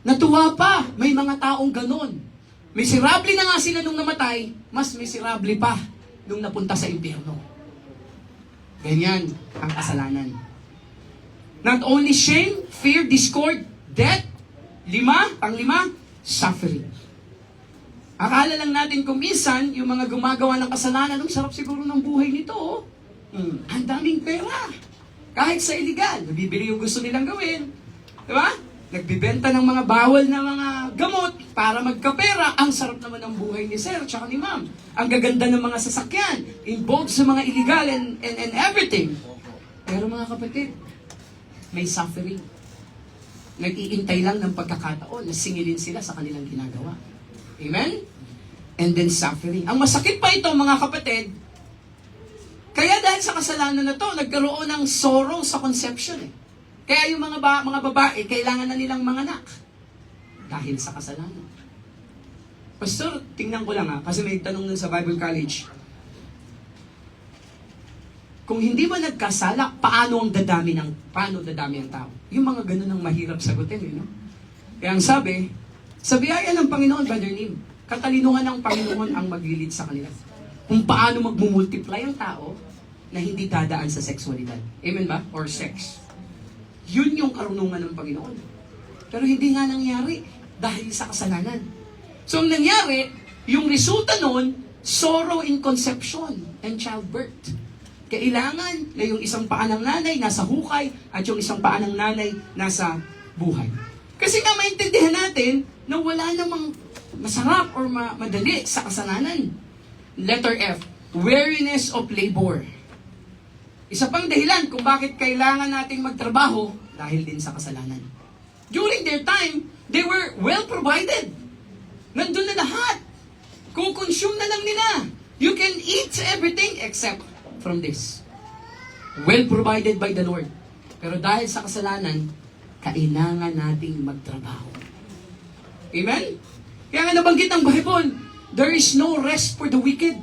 natuwa pa, may mga taong ganon. Miserable na nga sila nung namatay, mas miserable pa nung napunta sa impyerno. Ganyan ang kasalanan. Not only shame, fear, discord, death, Panglima, suffering. Akala lang natin kung minsan, yung mga gumagawa ng kasalanan, ang sarap siguro ng buhay nito. Oh. Ang daming pera. Kahit sa illegal, nabibili yung gusto nilang gawin. Di ba? Nagbibenta ng mga bawal na mga gamot para magkapera. Ang sarap naman ng buhay ni Sir tsaka ni Ma'am. Ang gaganda ng mga sasakyan, involved sa mga illegal and everything. Pero mga kapatid, may suffering. Nag-iintay lang ng pagkakataon na singilin sila sa kanilang ginagawa. Amen? And then suffering. Ang masakit pa ito, mga kapatid, kaya dahil sa kasalanan na to, nagkaroon ng sorrow sa conception eh. Kaya yung mga babae, kailangan na nilang manganak. Dahil sa kasalanan. Pastor, tingnan ko lang kasi may tanong nun sa Bible College. Kung hindi ba nagkasala, paano dadami ang tao? Yung mga ganun ang mahirap sagutin, no? Kaya ang sabi, sa biyaya ng Panginoon, Brother Nim, katalinuhan ng Panginoon ang maglilid sa kanila. Kung paano magmumultiply ang tao na hindi dadaan sa sexualidad. Amen ba? Or sex. Yun yung karunungan ng Panginoon. Pero hindi nga nangyari dahil sa kasalanan. So ang nangyari, yung resulta nun, sorrow in conception and childbirth. Kailangan na yung isang paa ng nanay nasa hukay at yung isang paa ng nanay nasa buhay. Kasi nga maintindihan natin na wala namang masarap or madali sa kasalanan. Letter F, weariness of labor. Isa pang dahilan kung bakit kailangan nating magtrabaho dahil din sa kasalanan. During their time, they were well provided. Nandun na lahat. Kukonsume na lang nila. You can eat everything except from this. Well provided by the Lord. Pero dahil sa kasalanan, kailangan nating magtrabaho. Amen? Kaya nga nabanggit ng Bible, there is no rest for the wicked.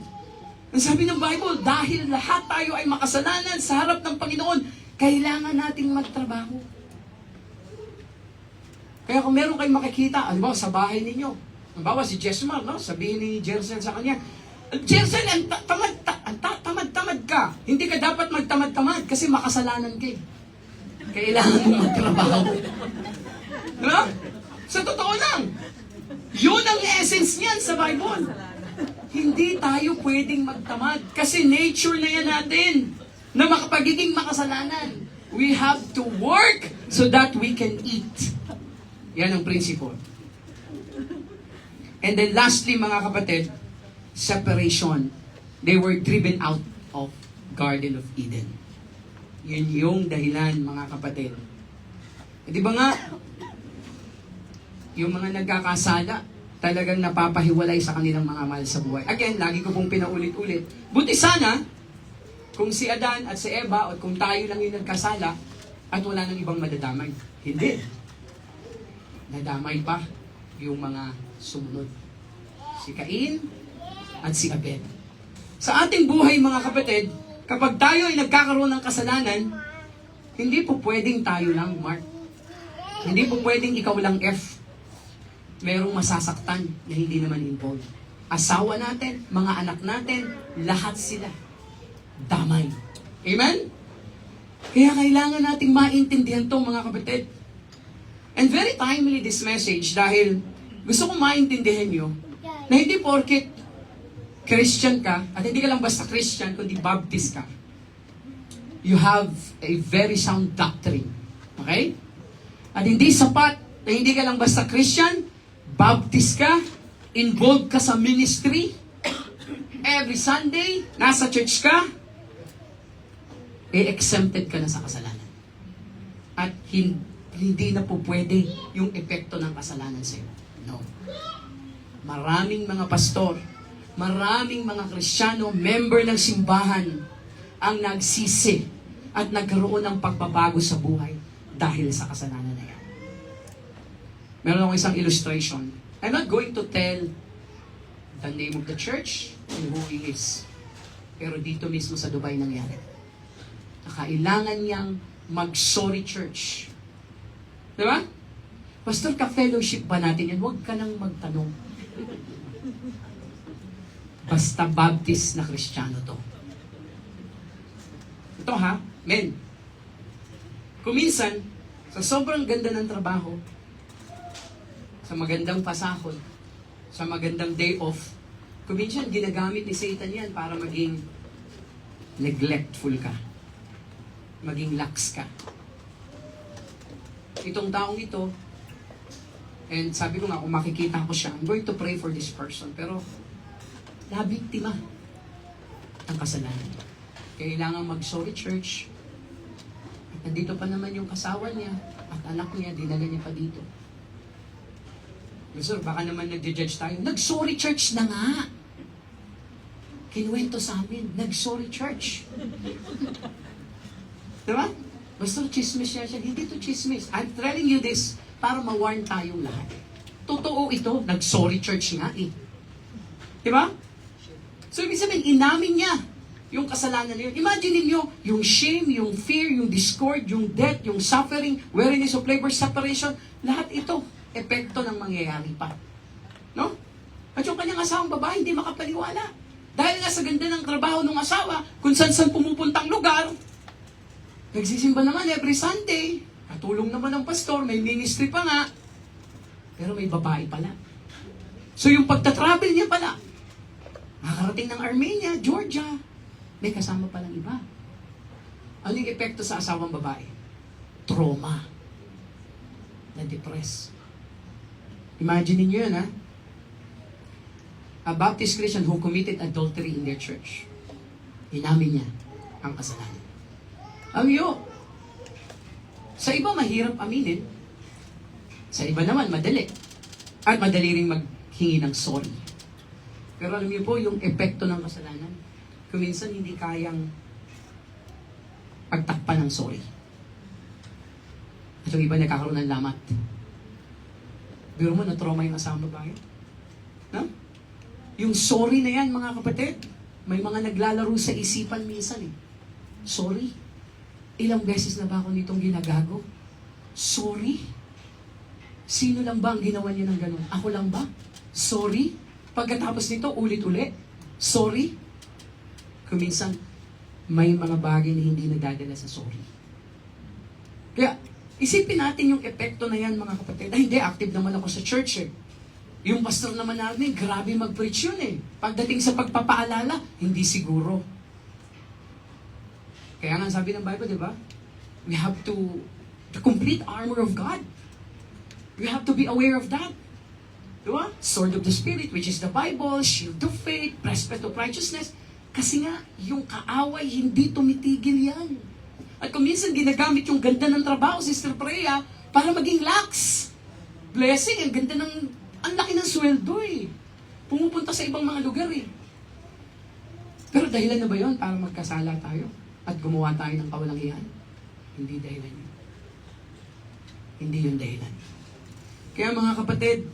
Ang sabi ng Bible, dahil lahat tayo ay makasalanan sa harap ng Panginoon, kailangan nating magtrabaho. Kaya kung meron kayong makikita, alam sa bahay ninyo, halimbawa si Jesmar, no? Sabihin ni Jersel sa kanya, Jersel, tamad-tamad ka. Hindi ka dapat magtamad-tamad kasi makasalanan ka. Kailangan mo magtrabaho. Diba? Sa totoo lang. Yun ang essence niyan sa Bible. Hindi tayo pwedeng magtamad kasi nature na yan natin na makapagiging makasalanan. We have to work so that we can eat. Yan ang principle. And then lastly, mga kapatid, separation. They were driven out of Garden of Eden. Yun yung dahilan, mga kapatid. E di ba nga, yung mga nagkakasala, talagang napapahiwalay sa kanilang mga mahal sa buhay. Again, lagi ko pong pinaulit-ulit. Buti sana, kung si Adan at si Eva, o kung tayo lang yung nagkasala, at wala nang ibang madadamay. Hindi. Nadamay pa yung mga sumunod. Si Cain at si Abel. Sa ating buhay, mga kapatid, kapag tayo ay nagkakaroon ng kasalanan, hindi po pwedeng tayo lang, Mark. Hindi po pwedeng ikaw lang F. Merong masasaktan na hindi naman involved. Asawa natin, mga anak natin, lahat sila. Damay. Amen? Kaya kailangan nating maintindihan to, mga kapatid. And very timely this message dahil gusto kong maintindihan nyo na hindi porket Christian ka, at hindi ka lang basta Christian, kundi Baptist ka, you have a very sound doctrine. Okay? At hindi sapat na hindi ka lang basta Christian, Baptist ka, involved ka sa ministry, every Sunday, nasa church ka, exempted ka na sa kasalanan. At hindi na po pwede yung epekto ng kasalanan sa'yo. No. Maraming mga pastor, maraming mga Kristiyano, member ng simbahan, ang nagsisi at nagkaroon ng pagbabago sa buhay dahil sa kasalanan na yan. Meron akong isang illustration. I'm not going to tell the name of the church and who he is. Pero dito mismo sa Dubai nangyari. Kailangan niyang mag-sorry church. Diba? Pastor, ka-fellowship ba natin yan? Huwag ka nang magtanong. Basta Baptist na Kristiyano to. Ito ha, men. Kuminsan, sa sobrang ganda ng trabaho, sa magandang pasahod, sa magandang day off. Kuminsan, ginagamit ni Satan yan para maging neglectful ka. Maging lax ka. Itong taong ito, and sabi ko nga, kung makikita ko siya, I'm going to pray for this person. Pero, nabiktima ng kasalanan. Kailangan mag-sorry church. At nandito pa naman yung kasawa niya at anak niya, dinala niya pa dito. Sir, baka naman nag-judge tayo. Nag-sorry church na nga. Kinuwento sa amin, nag-sorry church. Diba? Basta chismis siya. Hindi to chismis. I'm telling you this para ma-warn tayong lahat. Totoo ito, nag-sorry church nga eh. Diba? So, ibig sabihin, inamin niya yung kasalanan niya. Imagine niyo yung shame, yung fear, yung discord, yung death, yung suffering, weariness of labor, separation, lahat ito, epekto ng mangyayari pa. No? At yung kanyang asawang babae, hindi makapaniwala. Dahil nga sa ganda ng trabaho ng asawa, kung saan-saan pumupuntang lugar, nagsisimba naman every Sunday, katulong naman ng pastor, may ministry pa nga, pero may babae pala. So yung pagta-travel niya pala, nakakarating ng Armenia, Georgia, may kasama palang iba. Ano yung epekto sa asawang babae? Trauma. Na-depress. Imagine niyo yun, ha? A Baptist Christian who committed adultery in their church. Inamin niya ang kasalanan. Sa iba mahirap aminin. Sa iba naman madali. At madali ring maghingi ng sorry. Pero alam niyo po, yung epekto ng kasalanan, kuminsan hindi kayang pagtakpan ng sorry. At yung iba nagkakaroon ng lamat. Biro mo, na-trauma yung asawang babae. No? Yung sorry na yan, mga kapatid, may mga naglalaro sa isipan minsan eh. Sorry? Ilang beses na ba ako nitong ginagago? Sorry? Sino lang ba ang ginawa niya ng ganun? Ako lang ba? Sorry? Pagkatapos nito, ulit-ulit? Sorry? Kuminsan, may mga bagay na hindi nadadala sa sorry. Kaya, isipin natin yung epekto na yan, mga kapatid. Ay, hindi, active naman ako sa church eh. Yung pastor naman namin, grabe mag-preach yun eh. Pagdating sa pagpapaalala, hindi siguro. Kaya nga sabi ng Bible, di ba? We have to, the complete armor of God. We have to be aware of that. Di ba? Sword of the Spirit, which is the Bible, shield of faith, breastplate of righteousness. Kasi nga, yung kaaway, hindi tumitigil yan. At kung minsan ginagamit yung ganda ng trabaho, Sister Freya, para maging lax. Blessing, ang ganda ng, ang laki ng sweldo eh. Pumupunta sa ibang mga lugar eh. Pero dahilan na ba yun para magkasala tayo? At gumawa tayo ng kawalang iyan? Hindi dahilan yun. Hindi yun dahilan. Kaya mga kapatid,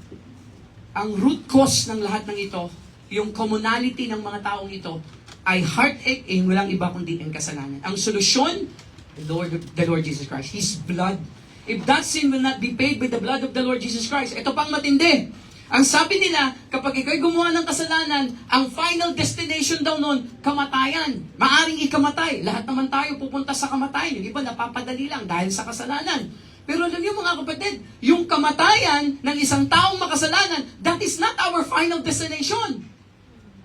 ang root cause ng lahat ng ito, yung commonality ng mga taong ito, ay heartache, walang iba kundi ang kasalanan. Ang solusyon, the Lord Jesus Christ. His blood. If that sin will not be paid with the blood of the Lord Jesus Christ, ito pang matindi. Ang sabi nila, kapag ikaw'y gumawa ng kasalanan, ang final destination daw nun, kamatayan. Maaring ikamatay. Lahat naman tayo pupunta sa kamatayan. Yung iba napapadali lang dahil sa kasalanan. Pero alam niyo mga kapatid, yung kamatayan ng isang taong makasalanan, that is not our final destination.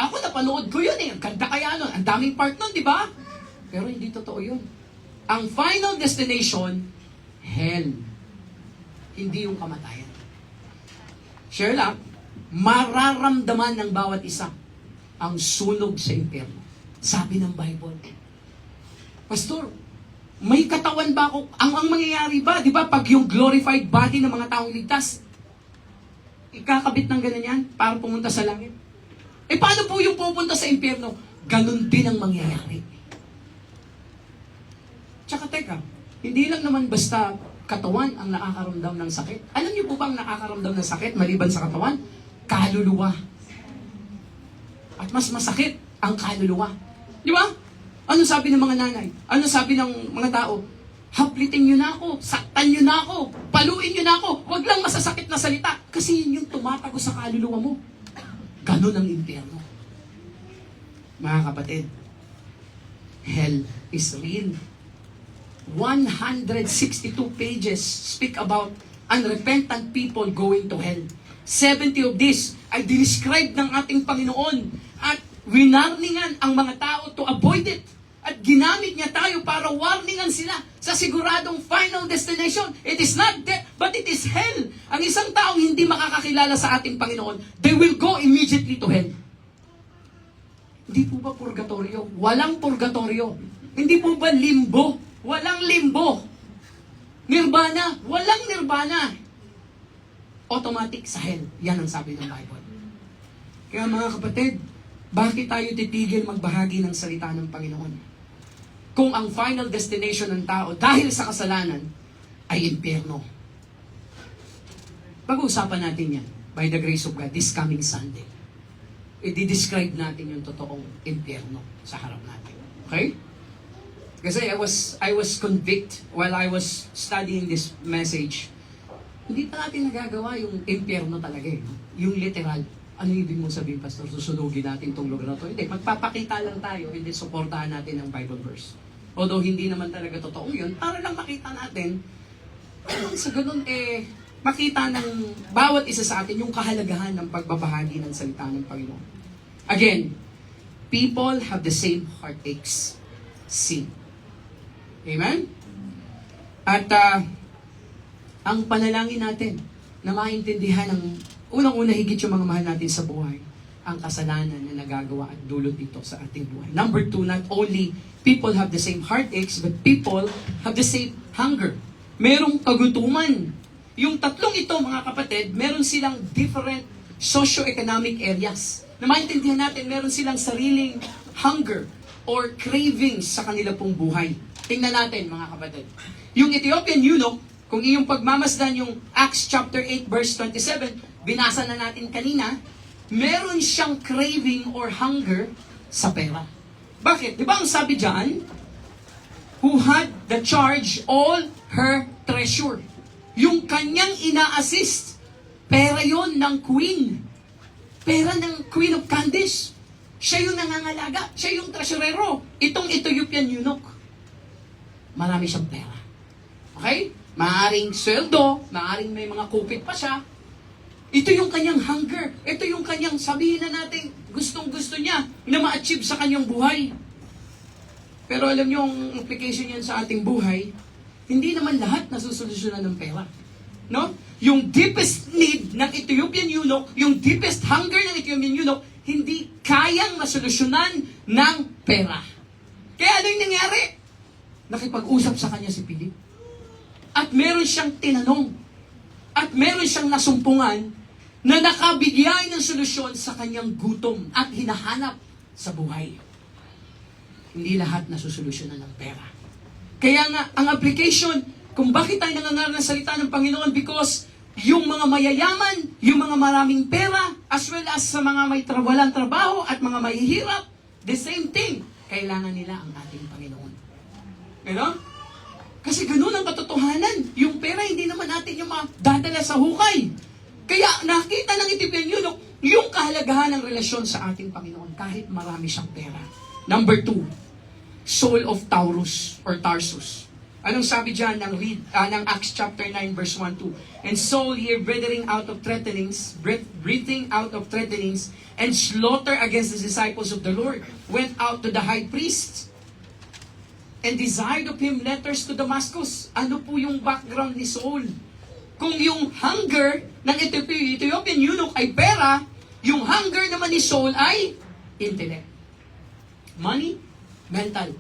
Ako napanood ko yun eh. Ang ganda kaya nun. Ang daming part nun, di ba? Pero hindi totoo yun. Ang final destination, hell. Hindi yung kamatayan. Share lang, mararamdaman ng bawat isa ang sunog sa impyerno. Sabi ng Bible. Pastor, may katawan ba ako? Ang mangyayari ba? Di ba pag yung glorified body ng mga taong ligtas, ikakabit ng ganun yan para pumunta sa langit? Eh paano po yung pupunta sa impyerno? Ganun din ang mangyayari. Tsaka teka, hindi lang naman basta katawan ang nakakaramdam ng sakit. Alam niyo po bang nakakaramdam ng sakit maliban sa katawan? Kaluluwa. At mas masakit ang kaluluwa. Di ba? Ano sabi ng mga nanay? Ano sabi ng mga tao? Haplitin niyo na ako, saktan niyo na ako, paluin niyo na ako, wag lang masasakit na salita. Kasi yun yung tumatago sa kaluluwa mo. Ganun ang impyerno. Mga kapatid, hell is real. 162 pages speak about unrepentant people going to hell. 70 of this ay describe ng ating Panginoon at winarningan ang mga tao to avoid it. At ginamit niya tayo para warningan sila sa siguradong final destination. It is not death, but it is hell. Ang isang taong hindi makakakilala sa ating Panginoon, they will go immediately to hell. Hindi po ba purgatorio? Walang purgatorio. Hindi po ba limbo? Walang limbo. Nirvana? Walang nirvana. Automatic sa hell. Yan ang sabi ng Bible. Kaya mga kapatid, bakit tayo titigil magbahagi ng salita ng Panginoon? Kung ang final destination ng tao dahil sa kasalanan ay impyerno. Pag-uusapan natin yan by the grace of God this coming Sunday. I-describe natin yung totoong impyerno sa harap natin. Okay? Kasi I was convicted while I was studying this message. Hindi pa natin nagagawa yung impyerno talaga eh. Yung literal. Ano ibig mong sabihin, Pastor? Susunugin natin itong lugar na ito? Hindi, magpapakita lang tayo, hindi suportahan natin ang Bible verse. Although hindi naman talaga totoong yun, para lang makita natin, sa ganun makita ng bawat isa sa atin yung kahalagahan ng pagbabahagi ng salita ng Panginoon. Again, people have the same heartaches. Sin. Amen? At ang panalangin natin na maintindihan ng unang-una higit yung mga mahal natin sa buhay, ang kasalanan na nagagawa at dulot dito sa ating buhay. Number 2, not only people have the same heartaches, but people have the same hunger. Merong kagutuman. Yung tatlong ito, mga kapatid, meron silang different socio-economic areas. Na maintindihan natin, meron silang sariling hunger or cravings sa kanila pong buhay. Tingnan natin, mga kapatid. Yung Ethiopian eunuch, kung iyong pagmamasdan yung Acts chapter 8 verse 27, binasa na natin kanina, meron siyang craving or hunger sa pera. Bakit? Di ba ang sabi dyan, who had the charge all her treasure. Yung kanyang ina-assist, pera yon ng queen. Pera ng Queen of Candace. Siya yung nangangalaga. Siya yung treasurero. Itong Ethiopian eunuch. Marami siyang pera. Okay? Maaring sweldo, maaring may mga kupit pa siya. Ito yung kanyang hunger. Ito yung kanyang sabihin na natin, gustong-gusto niya na ma-achieve sa kanyang buhay. Pero alam niyo, ang implication yan sa ating buhay, hindi naman lahat nasusolusyonan ng pera. No? Yung deepest need ng Ethiopian eunuch, yung deepest hunger ng Ethiopian eunuch, hindi kayang masolusyonan ng pera. Kaya ano yung nangyari? Nakipag-usap sa kanya si Philip. At meron siyang tinanong. At meron siyang nasumpungan na nakabigay ng solusyon sa kanyang gutom at hinahanap sa buhay. Hindi lahat nasusolusyonan ng pera. Kaya nga, ang application, kung bakit tayo nangangaral ng salita ng Panginoon, because yung mga mayayaman, yung mga maraming pera, as well as sa mga may walang trabaho at mga mahihirap, the same thing, kailangan nila ang ating Panginoon. Ano? Kasi ganun ang katotohanan. Yung pera, hindi naman natin yung madadala sa hukay. Kaya nakita ng Ethiopian eunuch yung kahalagahan ng relasyon sa ating Panginoon kahit marami siyang pera. Number 2, soul of Taurus or Tarsus. Anong sabi dyan ng Acts chapter 9 verse 1-2? And Saul here breathing out of threatenings and slaughter against the disciples of the Lord went out to the high priest and desired of him letters to Damascus. Ano po yung background ni Saul? Kung yung hunger ng Ethiopian eunuch ay pera, yung hunger naman ni Saul ay intellect. Money, mental.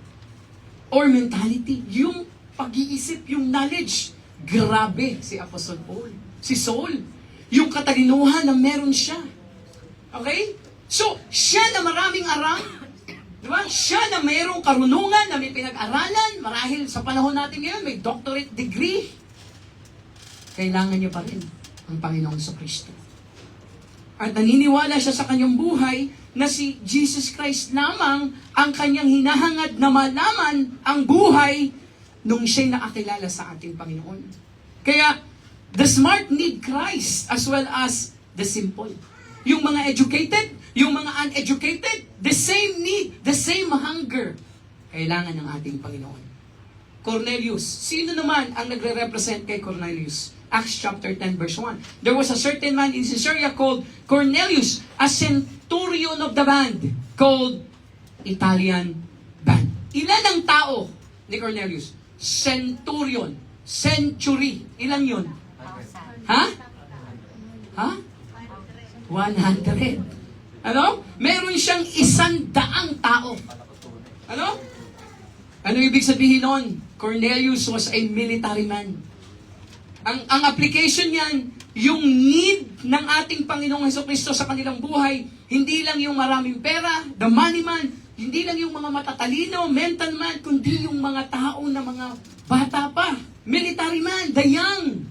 Or mentality. Yung pag-iisip, yung knowledge. Grabe si Apostle Paul. Si Saul. Yung katalinuhan na meron siya. Okay? So, siya na maraming aral. Diba? Siya na mayroong karunungan, na may pinag-aralan. Marahil sa panahon natin ngayon, may doctorate degree. Kailangan niya pa rin ang Panginoong Kristo. At naniniwala siya sa kanyang buhay na si Jesus Christ lamang ang kanyang hinahangad na malaman ang buhay nung siya'y nakakilala sa ating Panginoon. Kaya, the smart need Christ as well as the simple. Yung mga educated, yung mga uneducated, the same need, the same hunger, kailangan ng ating Panginoon. Cornelius, sino naman ang nagre-represent kay Cornelius? Acts chapter 10 verse 1. There was a certain man in Caesarea called Cornelius, a centurion of the band called Italian band. Ilan ang tao ni Cornelius? Centurion. Century. Ilan yun? Ha? Ha? 100. Ano? Meron siyang 100 tao. Ano? Ano ibig sabihin nun? Cornelius was a military man. Ang application niyan, yung need ng ating Panginoong Hesukristo sa kanilang buhay, hindi lang yung maraming pera, the money man, hindi lang yung mga matatalino, mental man, kundi yung mga tao na mga bata pa. Military man, the young.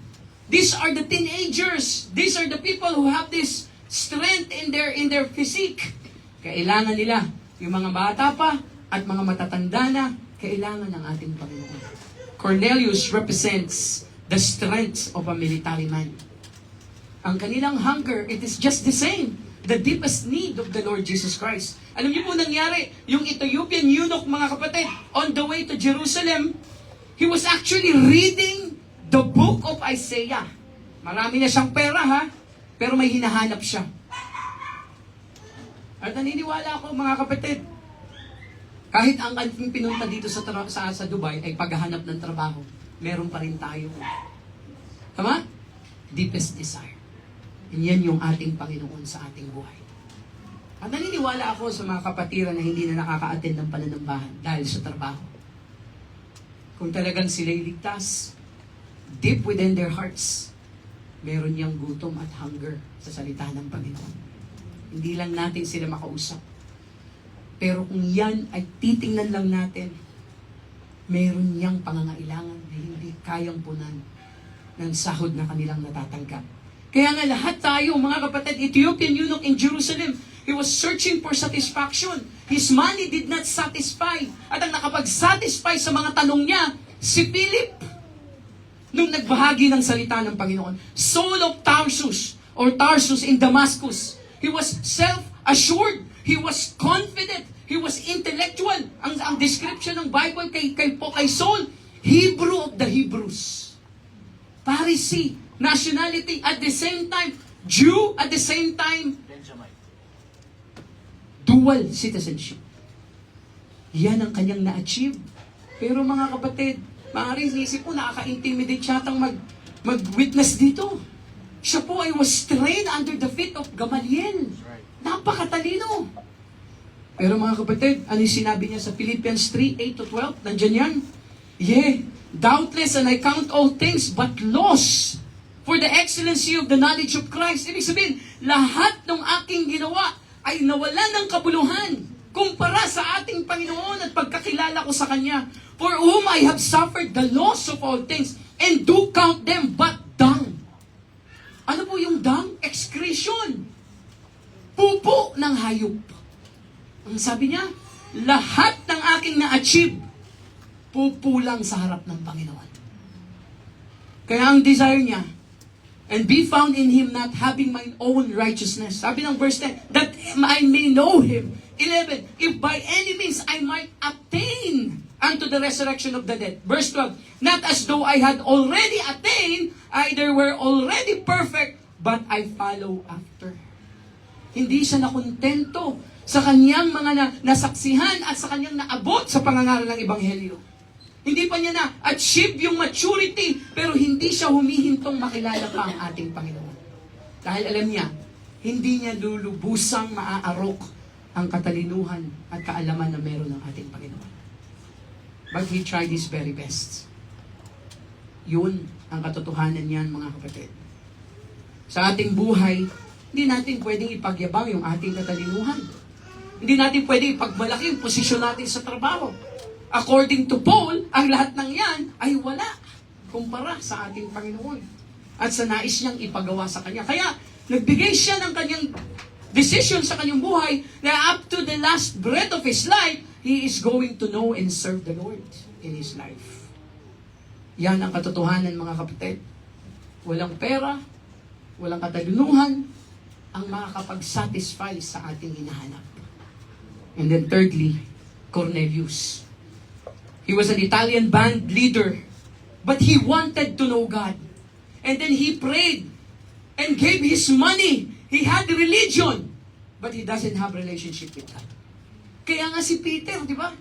These are the teenagers. These are the people who have this strength in their physique. Kailangan nila yung mga bata pa at mga matatanda na, kailangan ng ating Panginoon. Cornelius represents the strength of a military man. Ang kanilang hunger, it is just the same. The deepest need of the Lord Jesus Christ. Alam niyo po nangyari, yung Ethiopian eunuch, mga kapatid, on the way to Jerusalem, he was actually reading the book of Isaiah. Marami na siyang pera, ha? Pero may hinahanap siya. At naniniwala ako, mga kapatid, kahit ang ating pinunta dito sa Dubai ay paghahanap ng trabaho, meron pa rin tayo. Tama? Deepest desire. And yan yung ating Panginoon sa ating buhay. At naniniwala ako sa mga kapatiran na hindi na nakaka-attend ng pananambahan dahil sa trabaho. Kung talagang sila'y ligtas, deep within their hearts, meron niyang gutom at hunger sa salita ng Panginoon. Hindi lang natin sila makausap. Pero kung yan ay titingnan lang natin, meron niyang pangangailangan na hindi kayang punan ng sahod na kanilang natatanggap. Kaya nga lahat tayo, mga kapatid, Ethiopian eunuch in Jerusalem, he was searching for satisfaction. His money did not satisfy. At ang nakapag-satisfy sa mga tanong niya, si Philip. Nung nagbahagi ng salita ng Panginoon, Saul of Tarsus, or Tarsus in Damascus, he was self-assured. He was confident. He was intellectual. Ang description ng Bible kay Saul, Hebrew of the Hebrews. Pharisee, nationality, at the same time, Jew, at the same time, Benjamin. Dual citizenship. Yan ang kanyang na-achieve. Pero mga kapatid, maaaring isip po, nakaka-intimidate siya atang mag-witness dito. Siya po ay was trained under the feet of Gamaliel. Napakatalino. Pero mga kapatid, ano yung sinabi niya sa Philippians 3:8-12? Nandyan yan. Yeah, doubtless and I count all things but loss for the excellency of the knowledge of Christ. Ibig sabihin, lahat ng aking ginawa ay nawala ng kabuluhan kumpara sa ating Panginoon at pagkakilala ko sa Kanya. For whom I have suffered the loss of all things and do count them but dung. Ano po yung dung? Excretion. Pupo ng hayop. Ang sabi niya, lahat ng aking na-achieve, pupulang sa harap ng Panginoon. Kaya ang desire niya, and be found in Him not having my own righteousness. Sabi ng verse 10, that I may know Him. 11, if by any means I might attain unto the resurrection of the dead. Verse 12, not as though I had already attained, either were already perfect, but I follow after. Hindi siya nakontento sa kanyang mga nasaksihan at sa kanyang naabot sa pangangaral ng Ebanghelyo. Hindi pa niya na-achieve yung maturity, pero hindi siya humihintong makilala pa ang ating Panginoon. Dahil alam niya, hindi niya lulubusang maaarok ang katalinuhan at kaalaman na meron ng ating Panginoon. But he tried his very best. Yun ang katotohanan niyan, mga kapatid. Sa ating buhay, hindi natin pwedeng ipagyabang yung ating katalinuhan. Hindi natin pwedeng ipagmalaki yung posisyon natin sa trabaho. According to Paul, ang lahat ng yan ay wala kumpara sa ating Panginoon at sa nais niyang ipagawa sa Kanya. Kaya, nagbigay siya ng kanyang decision sa kanyang buhay na up to the last breath of his life, he is going to know and serve the Lord in his life. Yan ang katotohanan, mga kapatid. Walang pera, walang katalinuhan, ang makakapag-satisfy sa ating hinahanap. And then thirdly, Cornelius. He was an Italian band leader, but he wanted to know God. And then he prayed and gave his money. He had religion, but he doesn't have relationship with God. Kaya nga si Peter, di ba?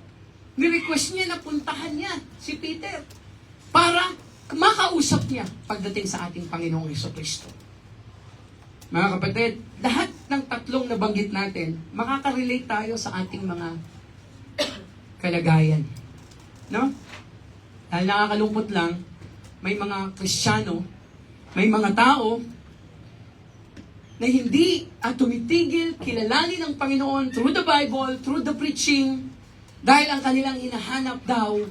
Ni-request niya na puntahan niya si Peter para makausap niya pagdating sa ating Panginoong Jesucristo. Mga kapatid, lahat ng tatlong nabanggit natin, makaka-relate tayo sa ating mga kalagayan. No? Dahil nakakalungkot lang, may mga Kristiyano, may mga tao na hindi at tumitigil kilalanin ng Panginoon through the Bible, through the preaching, dahil ang kanilang hinahanap daw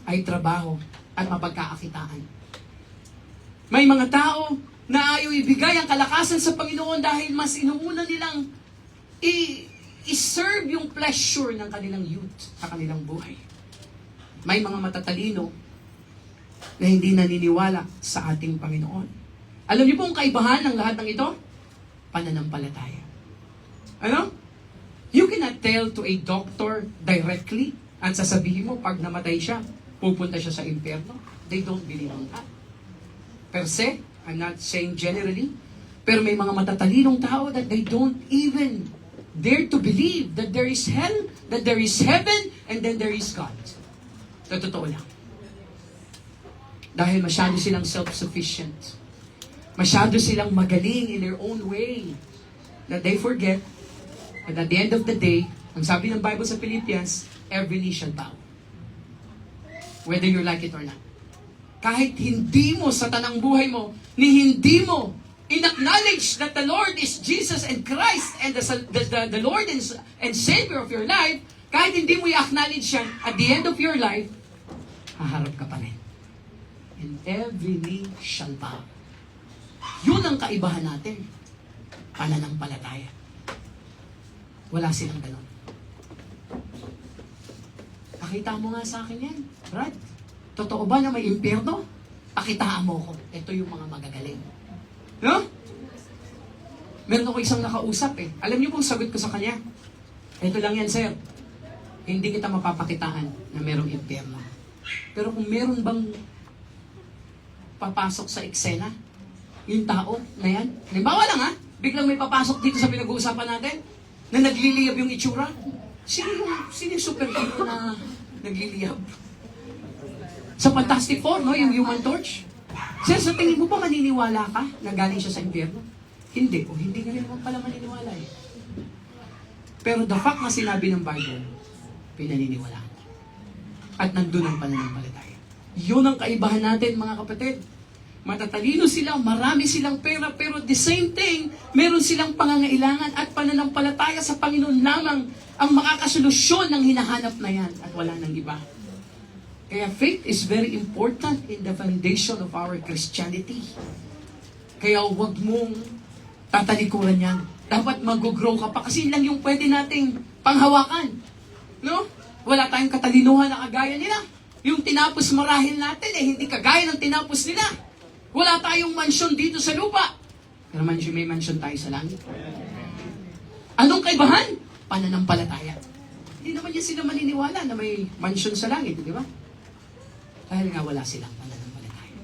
ay trabaho at mapagkakakitaan. May mga tao na ayaw ibigay ang kalakasan sa Panginoon dahil mas inuuna nilang i-serve yung pleasure ng kanilang youth sa kanilang buhay. May mga matatalino na hindi naniniwala sa ating Panginoon. Alam niyo po ang kaibahan ng lahat ng ito? Pananampalataya. Ano? You cannot tell to a doctor directly at sasabihin mo pag namatay siya, pupunta siya sa impyerno. They don't believe in that. Per se, I'm not saying generally, pero may mga matatalinong tao that they don't even dare to believe that there is hell, that there is heaven, and then there is God. Sa totoo lang. Dahil masyado silang self-sufficient. Masyado silang magaling in their own way. That they forget that at the end of the day, ang sabi ng Bible sa Philippians, every knee shall bow. Whether you like it or not. Kahit hindi mo sa tanang buhay mo, ni hindi mo in-acknowledge that the Lord is Jesus and Christ and the Lord and Savior of your life, kahit hindi mo i-acknowledge yan, at the end of your life, haharap ka pa rin. And every knee shall bow. Yun ang kaibahan natin. Pananampalataya. Wala silang ganon. Pakita mo nga sa akin yan, Brad. Totoo ba na may impyerno? Pakitaan mo ko. Ito yung mga magagaling. No? Meron ako isang nakausap eh. Alam niyo pong sagot ko sa kanya? Ito lang yan, sir. Hindi kita mapapakitaan na merong impyerno. Pero kung meron bang papasok sa eksena, yung tao na yan, halimbawa lang ha, biglang may papasok dito sa pinag-uusapan natin, na nagliliyab yung itsura. Sino yung superhero na nagliliyab? Sa Fantastic Four, no? Yung Human Torch. Sir, sa tingin mo ba maniniwala ka na galing siya sa impyerno? Hindi. O hindi nga rin naman pala maniniwala eh. Pero the fact na sinabi ng Bible, pinaniniwalaan. At nandun ang pananampalataya. Yun ang kaibahan natin, mga kapatid. Matatalino sila, marami silang pera, pero the same thing, meron silang pangangailangan at pananampalataya sa Panginoon lamang ang makakasolusyon ng hinahanap na yan at wala nang iba. Kaya faith is very important in the foundation of our Christianity. Kaya huwag mong tatalikuran yan. Dapat mag-grow ka pa kasi lang yung pwede nating panghawakan. No? Wala tayong katalinuhan na kagaya nila. Yung tinapos marahil natin hindi kagaya ng tinapos nila. Wala tayong mansyon dito sa lupa. Pero may mansyon tayo sa langit. Anong kaibahan? Pananampalataya. Hindi naman yan sila maniniwala na may mansyon sa langit, di ba? Dahil nga wala silang pananampalataya.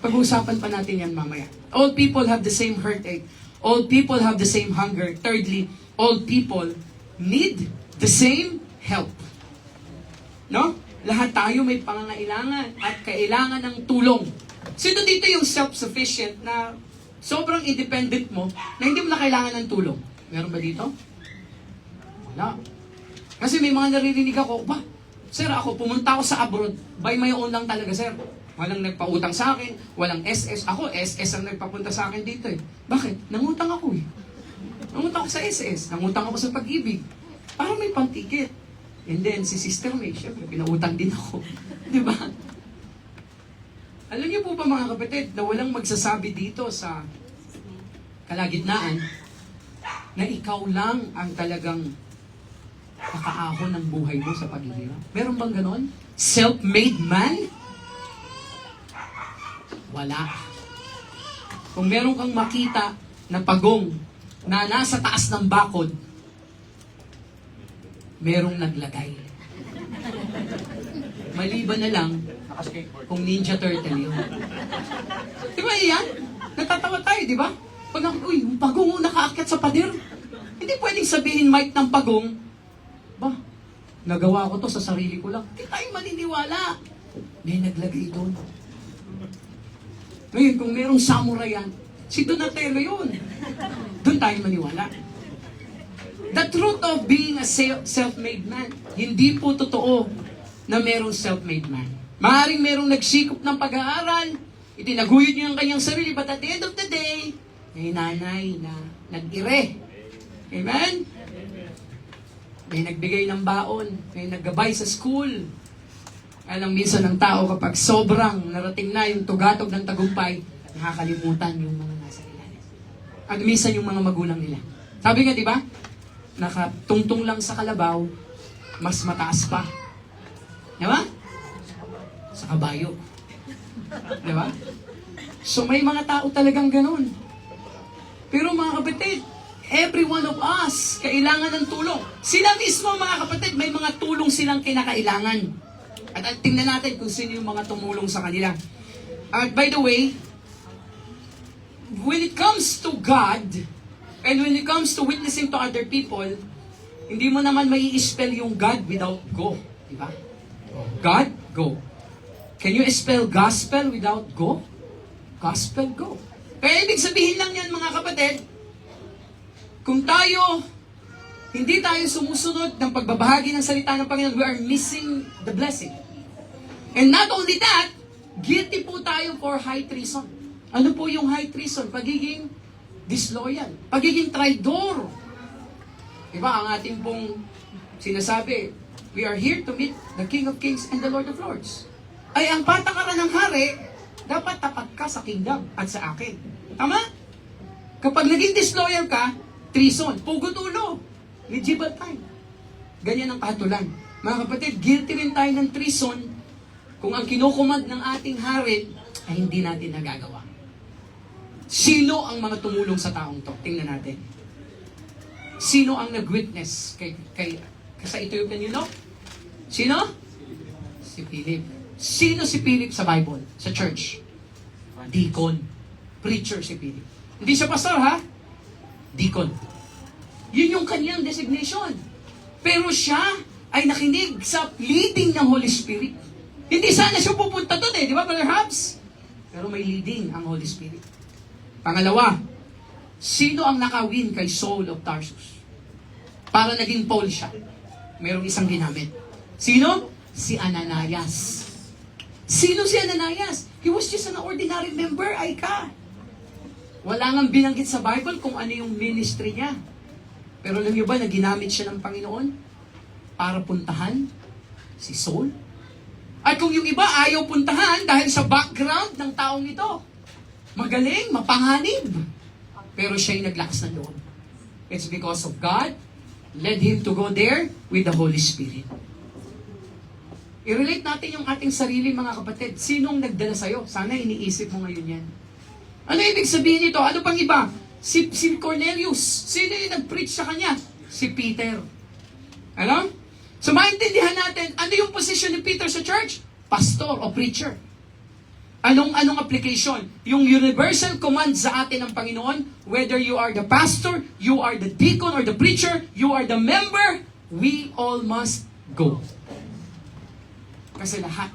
Pag-uusapan pa natin yan mamaya. All people have the same heartache. All people have the same hunger. Thirdly, all people need the same help. No? Lahat tayo may pangangailangan at kailangan ng tulong. Sino dito yung self-sufficient na sobrang independent mo na hindi mo na kailangan ng tulong? Meron ba dito? Wala. Kasi may mga naririnig ako, sir, ako pumunta ako sa abroad, by my own lang talaga, sir. Walang nagpautang sa akin, walang SS. Ako, SS ang nagpapunta sa akin dito eh. Bakit? Nangutang ako eh. Nangutang ako sa SS, nangutang ako sa Pag-ibig. Para may pantikit. And then, si Sister May, syempre, pinautang din ako. Di ba? Alam niyo po ba mga kapatid, na walang magsasabi dito sa kalagitnaan na ikaw lang ang talagang kakaahon ng buhay mo sa paghihirap? Meron bang ganon? Self-made man? Wala. Kung meron kang makita na pagong na nasa taas ng bakod, merong naglagay. Maliban na lang Naka-skateboard. Kung Ninja Turtle yun. Di ba yan? Natatawa tayo, di ba? Pag uy, yung pagong nakaakyat sa pader. Hindi pwedeng sabihin Mike ng pagong, ba, nagawa ko to sa sarili ko lang. Hindi tayo maniniwala. May naglagay doon. Ngayon, kung merong samurai yan, si Donatello yun. Doon tayo maniwala. The truth of being a self-made man, hindi po totoo na merong self-made man. Maaaring merong nagsikop ng pag-aaral, itinaguyod niya ang kanyang sarili, but at the end of the day, may nanay na nag-ire. Amen? May nagbigay ng baon, may naggabay sa school. Alam, minsan ng tao kapag sobrang narating na yung tugatog ng tagumpay, nakakalimutan yung mga nasa ilalim. At minsan yung mga magulang nila. Sabi nga, di ba? Nakatungtong lang sa kalabaw, mas mataas pa. Di ba? Sa kabayo. Di ba? So may mga tao talagang ganun. Pero mga kapatid, every one of us, kailangan ng tulong. Sila mismo mga kapatid, may mga tulong silang kinakailangan. At tingnan natin kung sino yung mga tumulong sa kanila. At by the way, when it comes to God, and when it comes to witnessing to other people, hindi mo naman may i-spell yung God without go. Diba? God, go. Can you spell gospel without go? Gospel, go. Kaya ibig sabihin lang yan mga kapatid, kung hindi tayo sumusunod ng pagbabahagi ng salita ng Panginoon, we are missing the blessing. And not only that, guilty po tayo for high treason. Ano po yung high treason? Pagiging disloyal. Pagiging traidor. Diba, ang ating pong sinasabi, we are here to meet the King of Kings and the Lord of Lords. Ay, ang patakaran ng hari, dapat tapat ka sa kingdom at sa akin. Tama? Kapag naging disloyal ka, treason, pugot-ulo, medieval time. Ganyan ang kahatulan. Mga kapatid, guilty rin tayo ng treason kung ang kinukumand ng ating hari ay hindi natin nagagawa. Sino ang mga tumulong sa taong to? Tingnan natin. Sino ang nag-witness sa Ethiopian eunuch? Sino? Si Philip. Sino si Philip sa Bible? Sa church? Deacon. Preacher si Philip. Hindi siya pastor, ha? Deacon. Yun yung kanyang designation. Pero siya ay nakinig sa leading ng Holy Spirit. Hindi sana siya pupunta doon di ba, Brother Habs? Pero may leading ang Holy Spirit. Pangalawa, sino ang nakawin kay Saul of Tarsus? Para naging Paul siya. Merong isang ginamit. Sino? Si Ananias. Sino si Ananias? He was just an ordinary member, ay ka. Wala nang binanggit sa Bible kung ano yung ministry niya. Pero alam niyo ba na ginamit siya ng Panginoon para puntahan si Saul? At kung yung iba ayaw puntahan dahil sa background ng taong ito, magaling, mapanganib. Pero siya yung naglakas ng loob. It's because of God led him to go there with the Holy Spirit. I-relate natin yung ating sarili mga kapatid. Sinong nagdala sa'yo? Sana iniisip mo ngayon yan. Ano ibig sabihin nito? Ano pang iba? Si Cornelius. Sino yung nag-preach sa kanya? Si Peter. Alam? So maintindihan natin, ano yung position ni Peter sa church? Pastor o preacher. Anong application? Yung universal command sa atin ng Panginoon, whether you are the pastor, you are the deacon or the preacher, you are the member, we all must go. Kasi lahat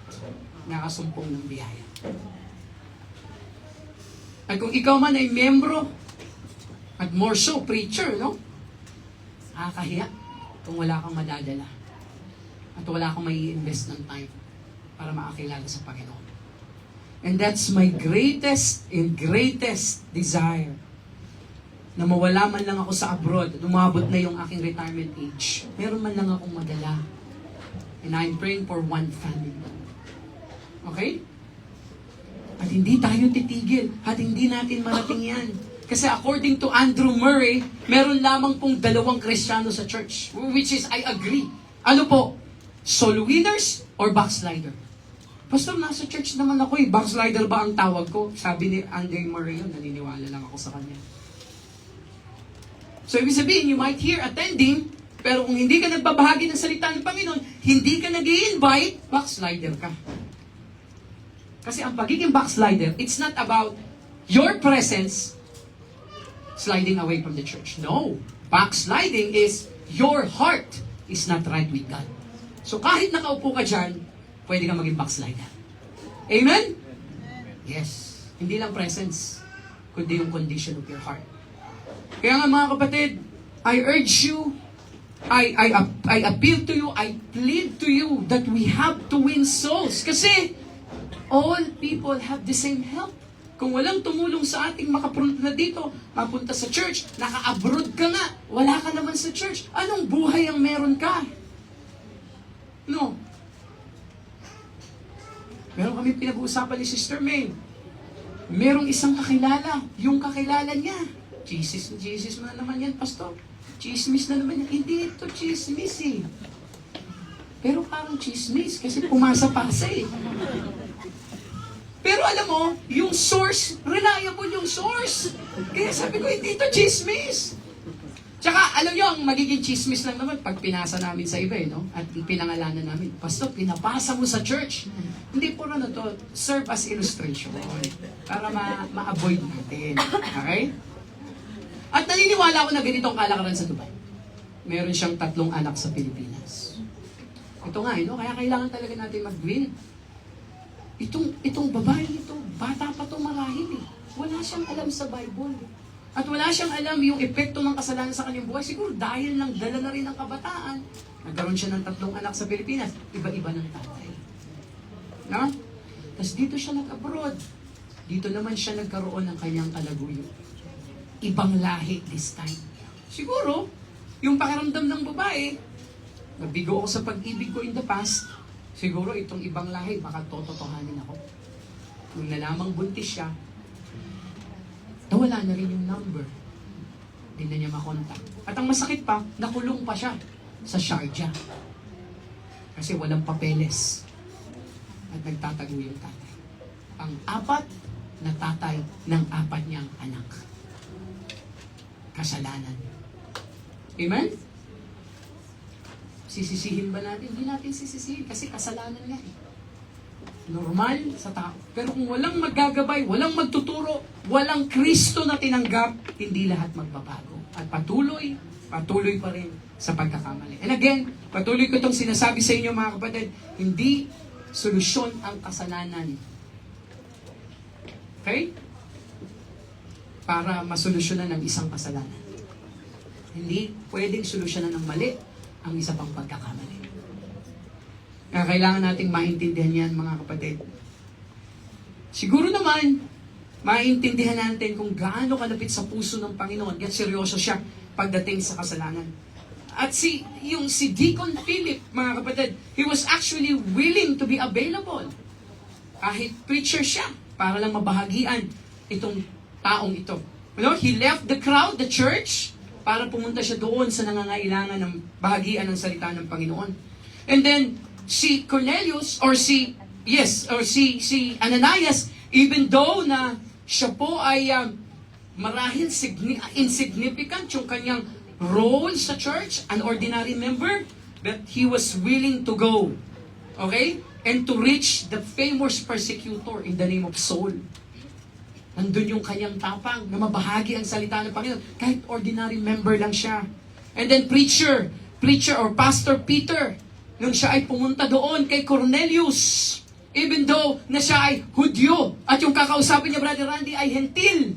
nakasumpong ng biyaya. At kung ikaw man ay membro, at more so, preacher, no? Nakakahiya kung wala kang madadala. At wala kang may invest ng time para makakilala sa Panginoon. And that's my greatest and greatest desire. Na mawala man lang ako sa abroad at umabot na yung aking retirement age. Meron man lang akong madala. And I'm praying for one family. Okay? At hindi tayo titigil. At hindi natin marating yan. Kasi according to Andrew Murray, meron lamang pong 2 Kristiyano sa church. Which is, I agree. Ano po? Soul winners or backslider? Pastor, nasa church naman ako backslider ba ang tawag ko? Sabi ni Andrew Murray yun, naniniwala lang ako sa kanya. So, ibig sabihin, you might hear attending, pero kung hindi ka nagbabahagi ng salita ng Panginoon, hindi ka nag-i-invite, backslider ka. Kasi ang pagiging backslider, it's not about your presence sliding away from the church. No. Backsliding is your heart is not right with God. So kahit nakaupo ka dyan, pwede ka maging backslider. Amen? Yes. Hindi lang presence, kundi yung condition of your heart. Kaya nga mga kapatid, I urge you, I appeal to you, I plead to you that we have to win souls. Kasi all people have the same help. Kung walang tumulong sa ating makapunta na dito, mapunta sa church, naka-abroad ka nga, wala ka naman sa church, anong buhay ang meron ka? No. Meron kami pinag-uusapan ni Sister May. Merong isang kakilala, yung kakilala niya, Jesus mo na naman yan, Pastor. Chismis na naman yan. Hindi ito chismis eh. Pero parang chismis kasi pumasa-pasa eh. Pero alam mo, yung source, reliable yung source. Kaya sabi ko, hindi ito chismis. Tsaka, alam nyo, ang magiging chismis lang naman pag pinasa namin sa iba, no? At pinangalanan namin, Pastor, pinapasa mo sa church. Hindi po na to, serve as illustration. Para ma-avoid natin. Okay? At naniniwala ko na ganitong kalakaran sa Dubai. Meron siyang 3 anak sa Pilipinas. Ito nga, no? Kaya kailangan talaga natin mag-win. Itong babae ito, bata pa ito marahil eh. Wala siyang alam sa Bible. At wala siyang alam yung epekto ng kasalanan sa kanyang buhay. Siguro dahil nang dala na rin ng kabataan, nagkaroon siya ng 3 anak sa Pilipinas. Iba-iba ng tatay. No? Tapos dito siya nag-abroad. Dito naman siya nagkaroon ng kanyang kalaguyo. Ibang lahi this time. Siguro, yung pakiramdam ng babae, nabigo ako sa pag-ibig ko in the past, siguro itong ibang lahi, baka tototohanin ako. Nung nalamang buntis siya, nawala na rin yung number. Hindi na niya makontak. At ang masakit pa, nakulong pa siya sa Sharjah. Kasi walang papeles. At nagtatago yung tatay. Ang 4 na tatay ng 4 niyang anak. Kasalanan. Amen? Sisisihin ba natin? Hindi natin sisisihin kasi kasalanan nga eh. Normal sa tao. Pero kung walang maggagabay, walang magtuturo, walang Kristo na tinanggap, hindi lahat magbabago. At patuloy pa rin sa pagkakamali. And again, patuloy ko itong sinasabi sa inyo mga kapatid, hindi solusyon ang kasalanan. Okay? Para masolusyonan ng isang kasalanan. Hindi pwedeng solusyonan ng mali ang isa pang pagkakamali. Kaya kailangan nating maintindihan yan, mga kapatid. Siguro naman, maintindihan natin kung gaano kalapit sa puso ng Panginoon, at seryoso siya pagdating sa kasalanan. At si Deacon Philip, mga kapatid, he was actually willing to be available. Kahit preacher siya, para lang mabahagian itong taong ito. You know, he left the crowd, the church, para pumunta siya doon sa nangangailangan ng bahagian ng salita ng Panginoon. And then, si Cornelius, or si Ananias, even though na siya po ay marahil insignificant yung kanyang role sa church, an ordinary member, but he was willing to go. Okay? And to reach the famous persecutor in the name of Saul. Nandun yung kanyang tapang na mabahagi ang salita ng Panginoon. Kahit ordinary member lang siya. And then preacher or Pastor Peter, nung siya ay pumunta doon kay Cornelius, even though na siya ay Hudyo, at yung kakausapin niya, Brother Randy, ay Hentil,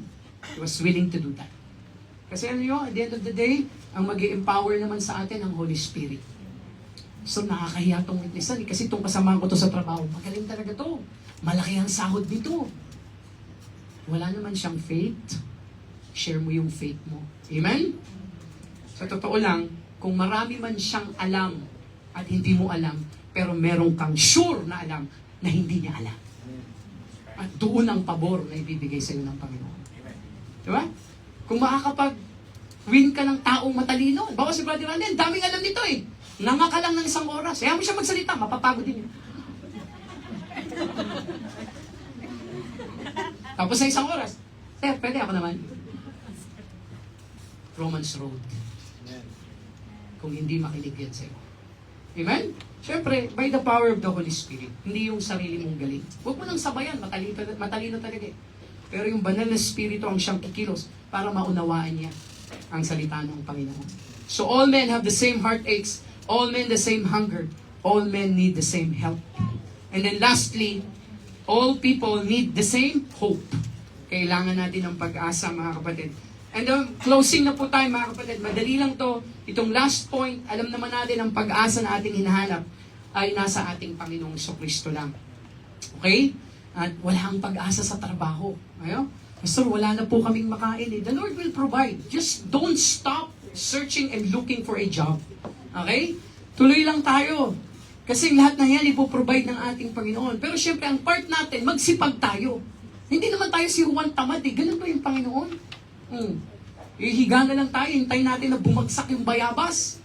he was willing to do that. Kasi ano yun, at the end of the day, ang mag-i-empower naman sa atin ang Holy Spirit. So nakakahiya itong witnessan, kasi itong kasamahan ko to sa trabaho, magaling talaga to. Malaki ang sahod dito. Wala naman siyang faith. Share mo yung faith mo. Amen? Sa totoo lang, kung marami man siyang alam at hindi mo alam, pero meron kang sure na alam na hindi niya alam. At doon ang pabor na ibibigay sa iyo ng Panginoon. Diba? Kung makakapag-win ka ng taong matalino, bawa si Brother Randy, daming alam nito eh. Nanga ka lang ng 1 oras. Kaya mo siya magsalita, mapapagod din yun. Tapos sa 1 oras, Sir, pwede ako naman. Romans Road. Kung hindi makinig yan sa'yo. Amen? Siyempre, by the power of the Holy Spirit. Hindi yung sarili mong galing. Huwag mo nang sabayan, matalino talaga eh. Pero yung banal na Espiritu ang siyang kikilos para maunawaan niya ang salita ng Panginoon. So all men have the same heartaches, all men the same hunger, all men need the same help. And then lastly, all people need the same hope. Kailangan natin ng pag-asa, mga kapatid. And closing na po tayo, mga kapatid. Madali lang to. Itong last point, alam naman natin ang pag-asa na ating hinahanap ay nasa ating Panginoong Kristo lang. Okay? At wala ang pag-asa sa trabaho. Ayo? Pastor, wala na po kaming makain eh. The Lord will provide. Just don't stop searching and looking for a job. Okay? Tuloy lang tayo. Kasi lahat na yan ipoprovide ng ating Panginoon. Pero syempre, ang part natin, magsipag tayo. Hindi naman tayo si Juan Tamad eh. Ganun ba yung Panginoon? Ihiga na lang tayo, hintayin natin na bumagsak yung bayabas.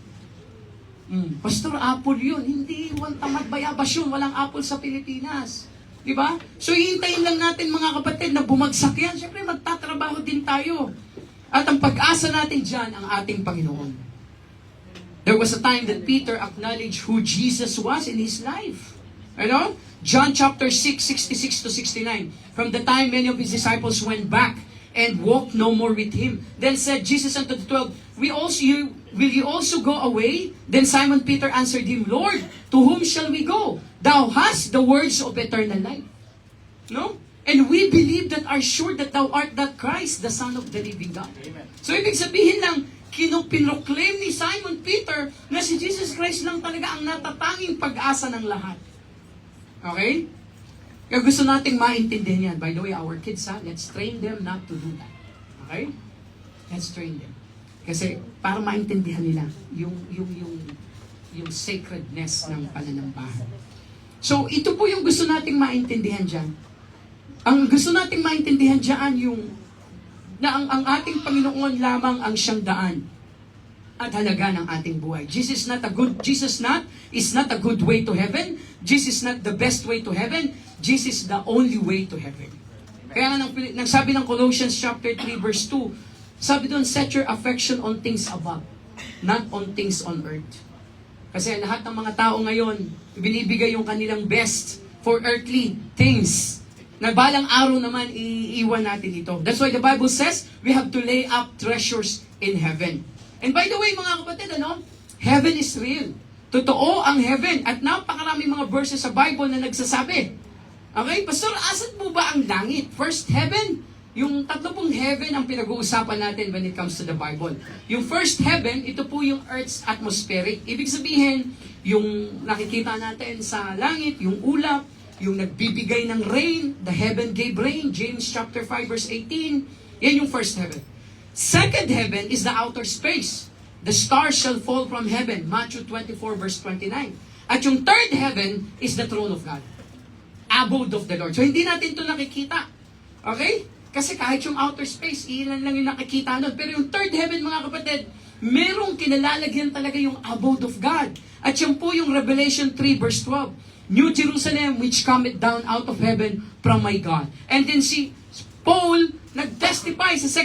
Pastor, apple yun. Hindi, Juan Tamad bayabas yun. Walang apple sa Pilipinas. Diba? So, hihintayin lang natin mga kapatid na bumagsak yan. Siyempre, magtatrabaho din tayo. At ang pag-asa natin dyan, ang ating Panginoon. There was a time that Peter acknowledged who Jesus was in his life. Ano? John chapter 6, 66 to 69. From the time many of his disciples went back and walked no more with him. Then said Jesus unto the 12, will you also go away? Then Simon Peter answered him, Lord, to whom shall we go? Thou hast the words of eternal life. No? And we believe that are sure that thou art that Christ, the Son of the living God. Amen. So ibig sabihin lang, pinoclaim ni Simon Peter na si Jesus Christ lang talaga ang natatanging pag-asa ng lahat. Okay? Kaya gusto nating maintindihan yan. By the way, our kids, let's train them not to do that. Okay? Let's train them. Kasi para maintindihan nila yung sacredness ng pananambahan. So, ito po yung gusto nating maintindihan dyan. Ang gusto nating maintindihan dyan yung na ang ating Panginoon lamang ang siyang daan at halaga ng ating buhay. Jesus is not a good way to heaven. Jesus is not the best way to heaven. Jesus is the only way to heaven. Kaya nga nang sabi ng Colossians chapter 3 verse 2, sabi doon, set your affection on things above, not on things on earth. Kasi lahat ng mga tao ngayon, binibigay yung kanilang best for earthly things. Na balang araw naman, iiwan natin ito. That's why the Bible says, we have to lay up treasures in heaven. And by the way, mga kapatid, heaven is real. Totoo ang heaven. At napakarami mga verses sa Bible na nagsasabi. Okay, Pastor, asan po ba ang langit? First heaven? Yung tatlo pong heaven ang pinag-uusapan natin when it comes to the Bible. Yung first heaven, ito po yung earth's atmospheric. Ibig sabihin, yung nakikita natin sa langit, yung ulap, yung nagbibigay ng rain, the heaven gave rain, James chapter 5 verse 18, yan yung first heaven. Second heaven is the outer space. The stars shall fall from heaven, Matthew 24 verse 29. At yung third heaven is the throne of God, abode of the Lord. So hindi natin ito nakikita. Okay? Kasi kahit yung outer space, ilan lang yung nakikita nun. Pero yung third heaven, mga kapatid, merong kinalalagyan talaga yung abode of God. At yan po yung Revelation 3 verse 12. New Jerusalem which cometh down out of heaven from my God. And then si Paul nag-testify sa 2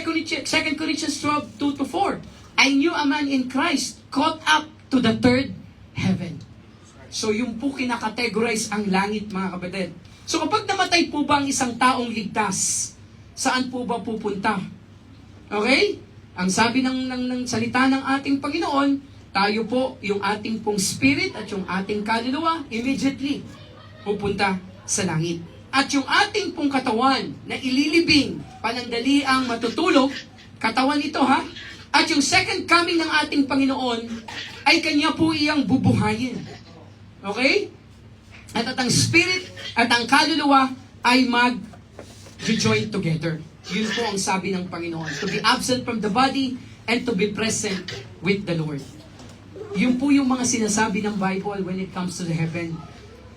Corinthians 12, 2-4. I knew a man in Christ caught up to the third heaven. So yung po kinakategorize ang langit, mga kapatid. So kapag namatay po ba ang isang taong ligtas, saan po ba pupunta? Okay? Ang sabi ng salita ng ating Panginoon, tayo po, yung ating pong spirit at yung ating kaluluwa, immediately pupunta sa langit. At yung ating pong katawan na ililibing, panandaliang matutulog, katawan ito at yung second coming ng ating Panginoon, ay kanya po iyang bubuhayin. Okay? At ang spirit at ang kaluluwa ay mag-join together. Yun po ang sabi ng Panginoon. To be absent from the body and to be present with the Lord. Yun po yung mga sinasabi ng Bible when it comes to the heaven.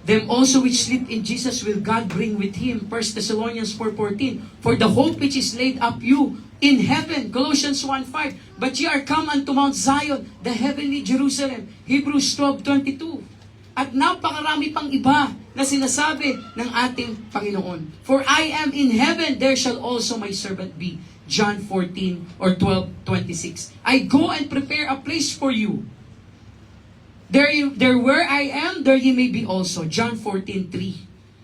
Them also which sleep in Jesus will God bring with Him. 1 Thessalonians 4:14. For the hope which is laid up you in heaven. Colossians 1:5. But ye are come unto Mount Zion, the heavenly Jerusalem. Hebrews 12:22. At napakarami pang iba na sinasabi ng ating Panginoon. For I am in heaven, there shall also my servant be. John 14 or 12:26. I go and prepare a place for you. There where I am, there ye may be also. John 14:3.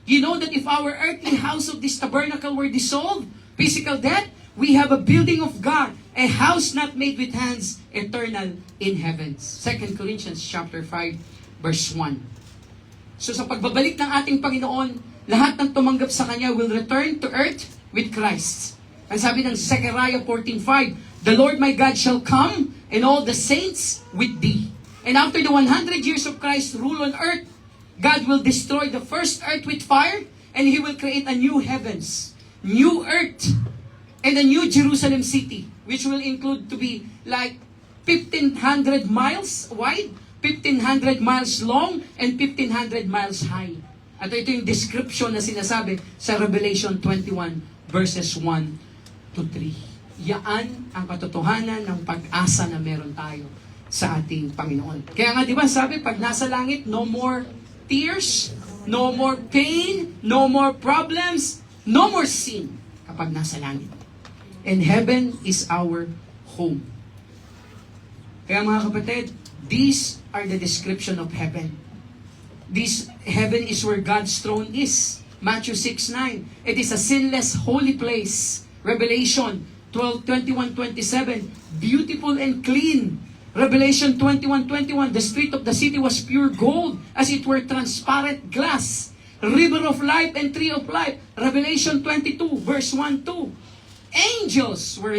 You know that if our earthly house of this tabernacle were dissolved, physical death, we have a building of God, a house not made with hands, eternal in heavens. 2 Corinthians chapter 5, verse 1. So sa pagbabalik ng ating Panginoon, lahat ng tumanggap sa Kanya will return to earth with Christ. Ang sabi ng Zechariah 14:5, the Lord my God shall come, and all the saints with thee. And after the 100 years of Christ's rule on earth, God will destroy the first earth with fire, and He will create a new heavens, new earth, and a new Jerusalem city, which will include to be like 1,500 miles wide, 1,500 miles long, and 1,500 miles high. At ito yung description na sinasabi sa Revelation 21, verses 1 to 3. Yaan ang katotohanan ng pag-asa na meron tayo sa ating Panginoon. Kaya nga, di ba, sabi, pag nasa langit, no more tears, no more pain, no more problems, no more sin kapag nasa langit. And heaven is our home. Kaya mga kapatid, these are the description of heaven. This heaven is where God's throne is. Matthew 6:9. It is a sinless, holy place. Revelation 12:21-27. Beautiful and clean. Revelation 21:21. The street of the city was pure gold, as it were transparent glass. River of life and tree of life. Revelation 22, verse 1-2. Angels were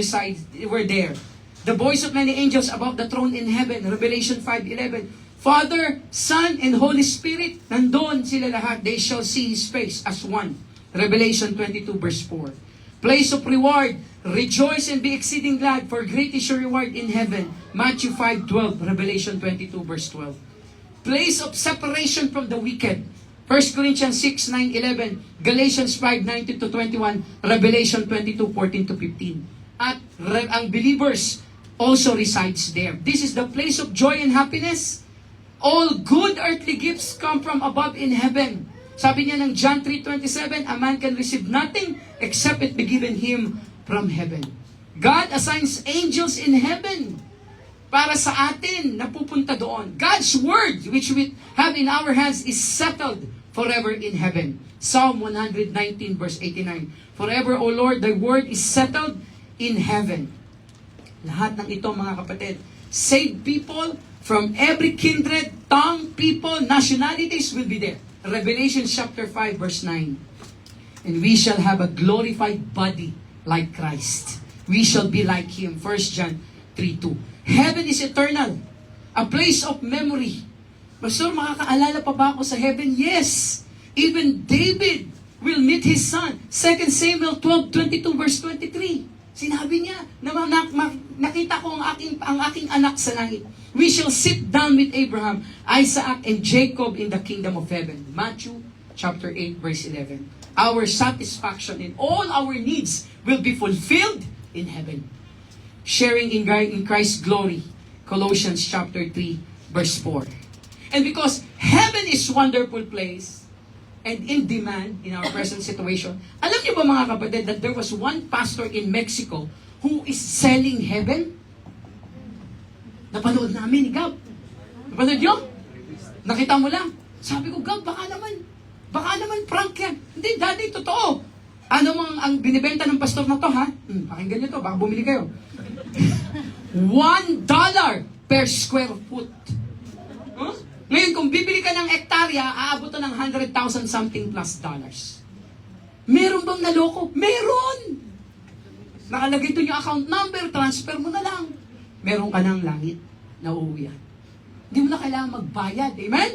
there. The voice of many angels above the throne in heaven. Revelation 5:11. Father, Son, and Holy Spirit, nandun sila lahat. They shall see His face as one. Revelation 22, verse 4. Place of reward. Rejoice and be exceeding glad, for great is your reward in heaven. Matthew 5:12. Revelation 22, verse 12. Place of separation from the wicked. 1 Corinthians 6:9-11. Galatians 5:19-21. Revelation 22:14-15. At ang believers also resides there. This is the place of joy and happiness. All good earthly gifts come from above in heaven. Sabi niya ng John 3:27, a man can receive nothing except it be given him from heaven. God assigns angels in heaven para sa atin na pupunta doon. God's word, which we have in our hands, is settled forever in heaven. Psalm 119, verse 89. Forever, O Lord, thy word is settled in heaven. Lahat ng ito, mga kapatid, saved people from every kindred, tongue, people, nationalities will be there. Revelation chapter 5, verse 9. And we shall have a glorified body like Christ. We shall be like Him. 1 John 3:2. Heaven is eternal. A place of memory. Pastor, makakaalala pa ba ako sa heaven? Yes. Even David will meet his son. 2 Samuel 12:22, verse 23. Sinabi niya, nakita ko ang aking anak sa langit. We shall sit down with Abraham, Isaac, and Jacob in the kingdom of heaven. Matthew chapter 8, verse 11. Our satisfaction in all our needs will be fulfilled in heaven. Sharing in Christ's glory. Colossians chapter 3, verse 4. And because heaven is wonderful place, and in demand in our present situation. Alam niyo ba, mga kapatid, that there was one pastor in Mexico who is selling heaven? Napanood namin ni Gab. Napanood niyo? Nakita mo lang. Sabi ko, Gab, baka naman prank yan. Hindi, daddy, totoo. Ano ang binibenta ng pastor na to, ha? Pakinggan niyo to, baka bumili kayo. $1 per square foot. Huh? Ngayon, kung bibili ka ng ektarya, aabot to ng 100,000 something plus dollars. Meron bang naloko? Meron! Nakalagay doon yung account number, transfer mo na lang. Meron ka ng langit na uuwian. Hindi mo na kailangan magbayad. Amen?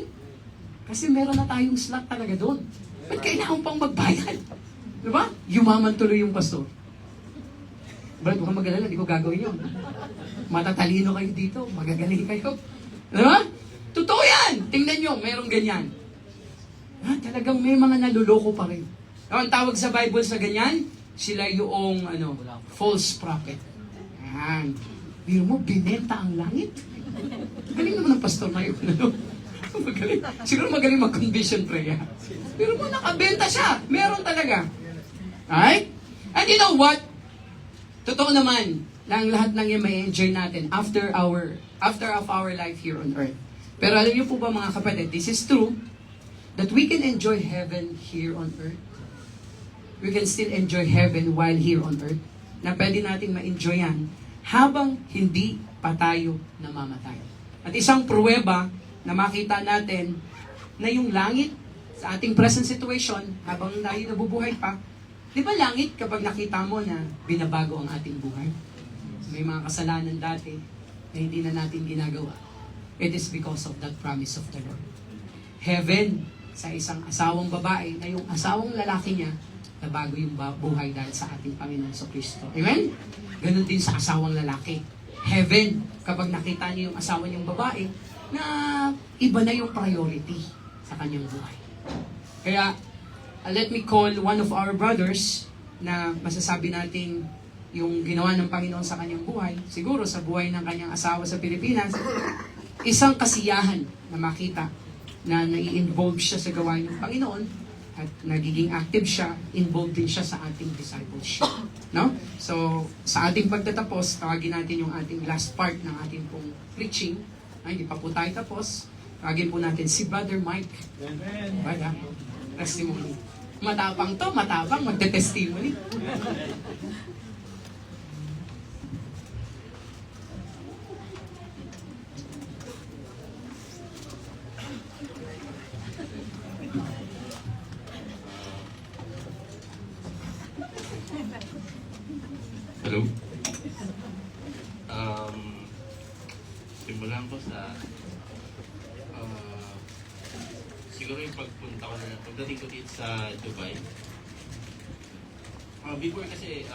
Kasi meron na tayong slot talaga doon. Ba't kailangan pang magbayad? Diba? Yumaman tuloy yung pastor. Brad, huwag kang mag-alala, di ko gagawin yun. Matatalino kayo dito, magagaling kayo. Diba? Totoo yan! Tingnan nyo, merong ganyan. Talagang may mga naluloko pa rin. Ang tawag sa Bible sa ganyan, sila yung false prophet. Yan. Biro mo, binenta ang langit. Galing naman ng pastor na yun. Magaling. Siguro magaling mag-condition prayer. Pero mo, nakabenta siya. Meron talaga. Alright? And you know what? Totoo naman, na ang lahat ng yan may enjoy natin after of our life here on earth. Pero alam niyo po ba mga kapatid, this is true, that we can enjoy heaven here on earth. We can still enjoy heaven while here on earth. Na pwede nating ma-enjoy yan habang hindi pa tayo namamatay. At isang pruweba na makita natin na yung langit sa ating present situation, habang tayo nabubuhay pa, di ba langit kapag nakita mo na binabago ang ating buhay? May mga kasalanan dati na hindi na natin ginagawa. It is because of that promise of the Lord. Heaven sa isang asawang babae na yung asawang lalaki niya nabago yung buhay dahil sa ating Panginoon sa Kristo. Amen? Ganon din sa asawang lalaki. Heaven, kapag nakita niyo yung asawa niyong babae, na iba na yung priority sa kanyang buhay. Kaya, let me call one of our brothers na masasabi natin yung ginawa ng Panginoon sa kanyang buhay, siguro sa buhay ng kanyang asawa sa Pilipinas, isang kasiyahan na makita na nai-involve siya sa gawain ng Panginoon at nagiging active siya, involved din siya sa ating discipleship. No? So, sa ating pagtatapos, tawagin natin yung ating last part ng ating pong preaching. Ay, hindi pa po tayo tapos. Tawagin po natin si Brother Mike. Amen. Wala. Testimony. Matapang to, matapang, magte-testimony. Hello. Simulan ko sa siguro yung pagpunta ko na pagdating ko dito sa Dubai. Before kasi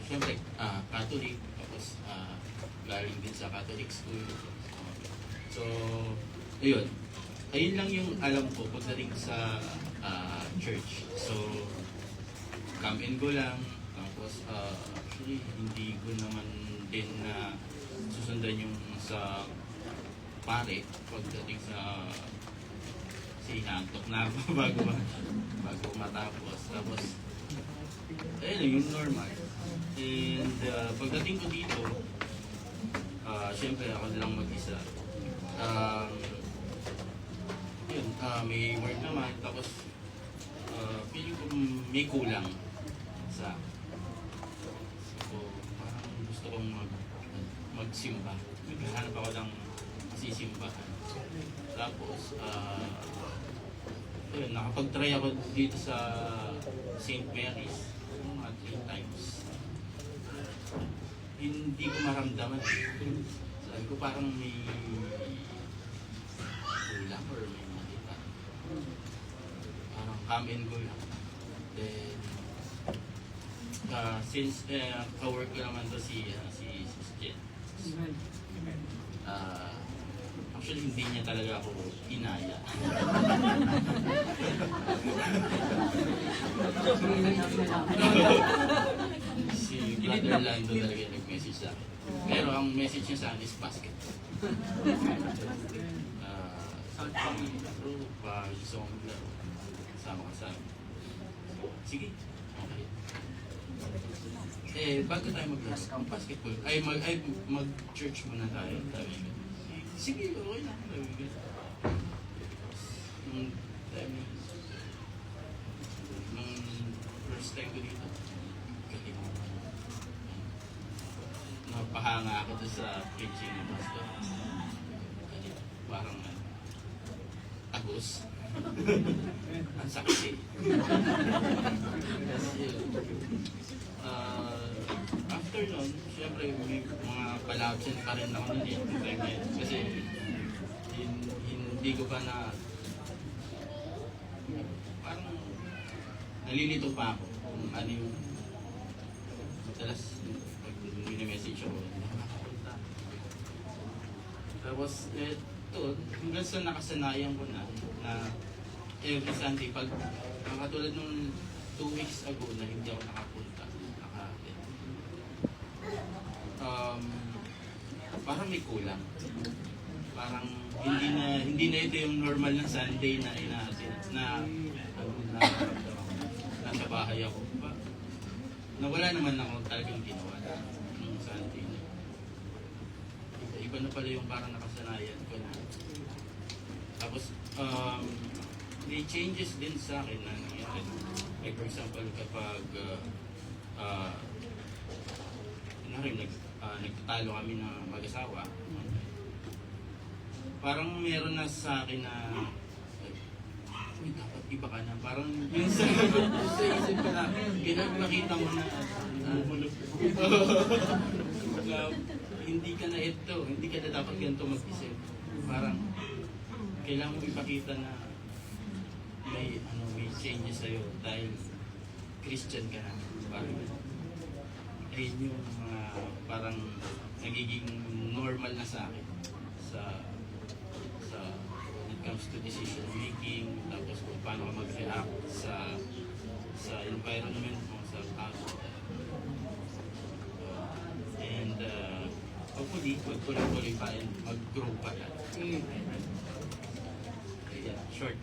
syempre Catholic, tapos galing din sa Catholic school. So ayun lang yung alam ko pagdating sa church. So come and go lang. Tapos, actually, hindi ko naman din na susundan yung sa pare pagdating sa sinantok na ako bago matapos. Tapos, ayun yung normal. And pagdating ko dito, syempre ako lang mag-isa. Yun, may work naman. Tapos, feeling ko may kulang sa parang gusto kong magsimba. Naghahanap ako ng masisimbahan. Tapos, ayun, nakapag-try ako dito sa St. Mary's mga 3 times. Hindi ko maramdaman. Sabi ko parang may kulang or may makita. Parang come and go lang. Then, since ka-work ko naman to si Jen. Actually, hindi niya talaga ako inaya. Si Brother Lando talaga yung nag-message sa akin. Pero ang message niya sa akin is basket. Gusto kong maglaro. Kasama ka sa akin. Sige. Okay. Bago tayo mag-basketball, mag-church muna tayo. Sige, okay na. Nung first time ko dito, napahanga ako doon sa preaching ng pastor. Parang agos. Ang saksi. After nun, syempre may mga palabsin pa rin ako nun kasi hindi ko pa na parang nalilito pa ako kung ano yung madalas pag mini-message ako nakakapunta. Tapos ito, hanggang sa nakasanayan ko na every Sunday pag katulad nung 2 weeks ago na hindi ako nakapunta parang may kulang. Parang hindi na ito yung normal na Sunday na nasa bahay ako. Nawala naman ako talagang ginawa nung Sunday. Iba na pala yung parang nakasanayan ko na Tapos, may changes din sa akin na nangyari. Like for example, kapag nagtatalo kami ng mag-asawa, parang meron na sa akin na uy, dapat iba ka na. Parang yung sa isip ko na, nakita mo na na hindi ka na ito, hindi ka na dapat ganito mag-isip. Parang kailangan mo ipakita na may changes sa'yo dahil Christian ka na. Parang ayun yung mga parang nagiging normal na sa akin sa when it comes to decision making, tapos kung paano ka mag-react sa environment mo, sa tao. And hopefully, magtuloy-tuloy pa and mag-grow pa ka. Yeah, short.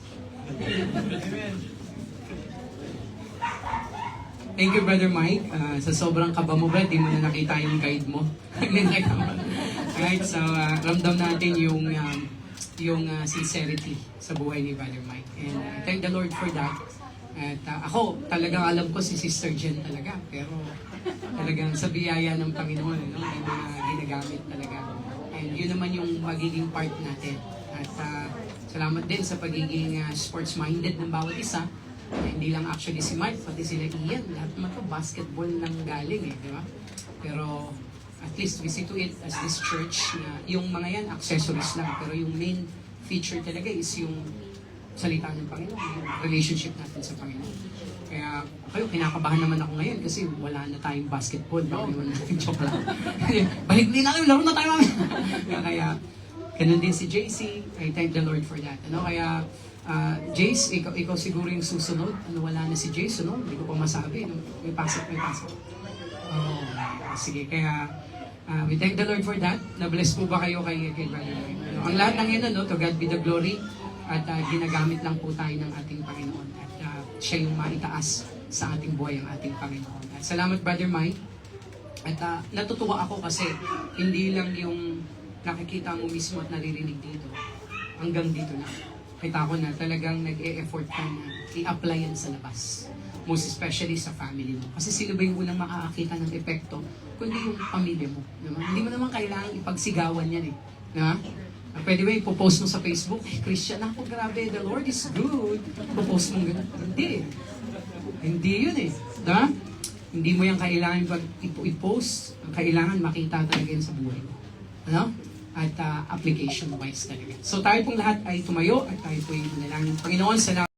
Thank you, Brother Mike. Sa sobrang kaba mo, Brad, di mo na nakita yung guide mo. Alright, so ramdam natin yung sincerity sa buhay ni Brother Mike. And thank the Lord for that. At ako, talagang alam ko si Sister Jen talaga. Pero talagang sa biyaya ng Panginoon, no? Yung mga ginagamit talaga. And yun naman yung magiging part natin. At salamat din sa pagiging sports-minded ng bawat isa. Hindi lang actually si Mike, pati sila Ian. Lahat naman to basketball nang galing di ba? Pero at least we see to it as this church na yung mga yan, accessories lang. Pero yung main feature talaga is yung salita ng Panginoon, yung relationship natin sa Panginoon. Kaya kayo, kinakabahan naman ako ngayon kasi wala na tayong basketball. Joke lang. Balik din natin, laro na tayo. Kaya, ganun din si JC. I thank the Lord for that. Kaya, Jace, ikaw siguro yung susunod. Wala na si Jace, hindi ko pa masabi. May pasok. Oh, sige, kaya we thank the Lord for that. Na-bless po ba kayo kay Brother Mike? Ang lahat ng yan, to God be the glory. At ginagamit lang po tayo ng ating Panginoon. At siya yung maitaas sa ating buhay ang ating Panginoon. At salamat, Brother Mike. At natutuwa ako kasi hindi lang yung nakikita mo mismo at naririnig dito. Hanggang dito na. Kita ko na talagang nag-e-effort ka na i-apply yan sa labas. Most especially sa family mo. Kasi sino ba yung unang makakakita ng epekto kundi yung pamilya mo. Diba? Hindi mo naman kailangang ipagsigawan yan Diba? Pwede ba ipopost mo sa Facebook, Christian, ako grabe, the Lord is good. Ipopost mo gano'n. Hindi. Hindi yun Diba? Hindi mo yan kailangan i-post. Ang kailangan makita talaga yan sa buhay mo. At application-wise talaga. So tayo pong lahat ay tumayo at tayo po yung manalangin. Panginoon, salamat.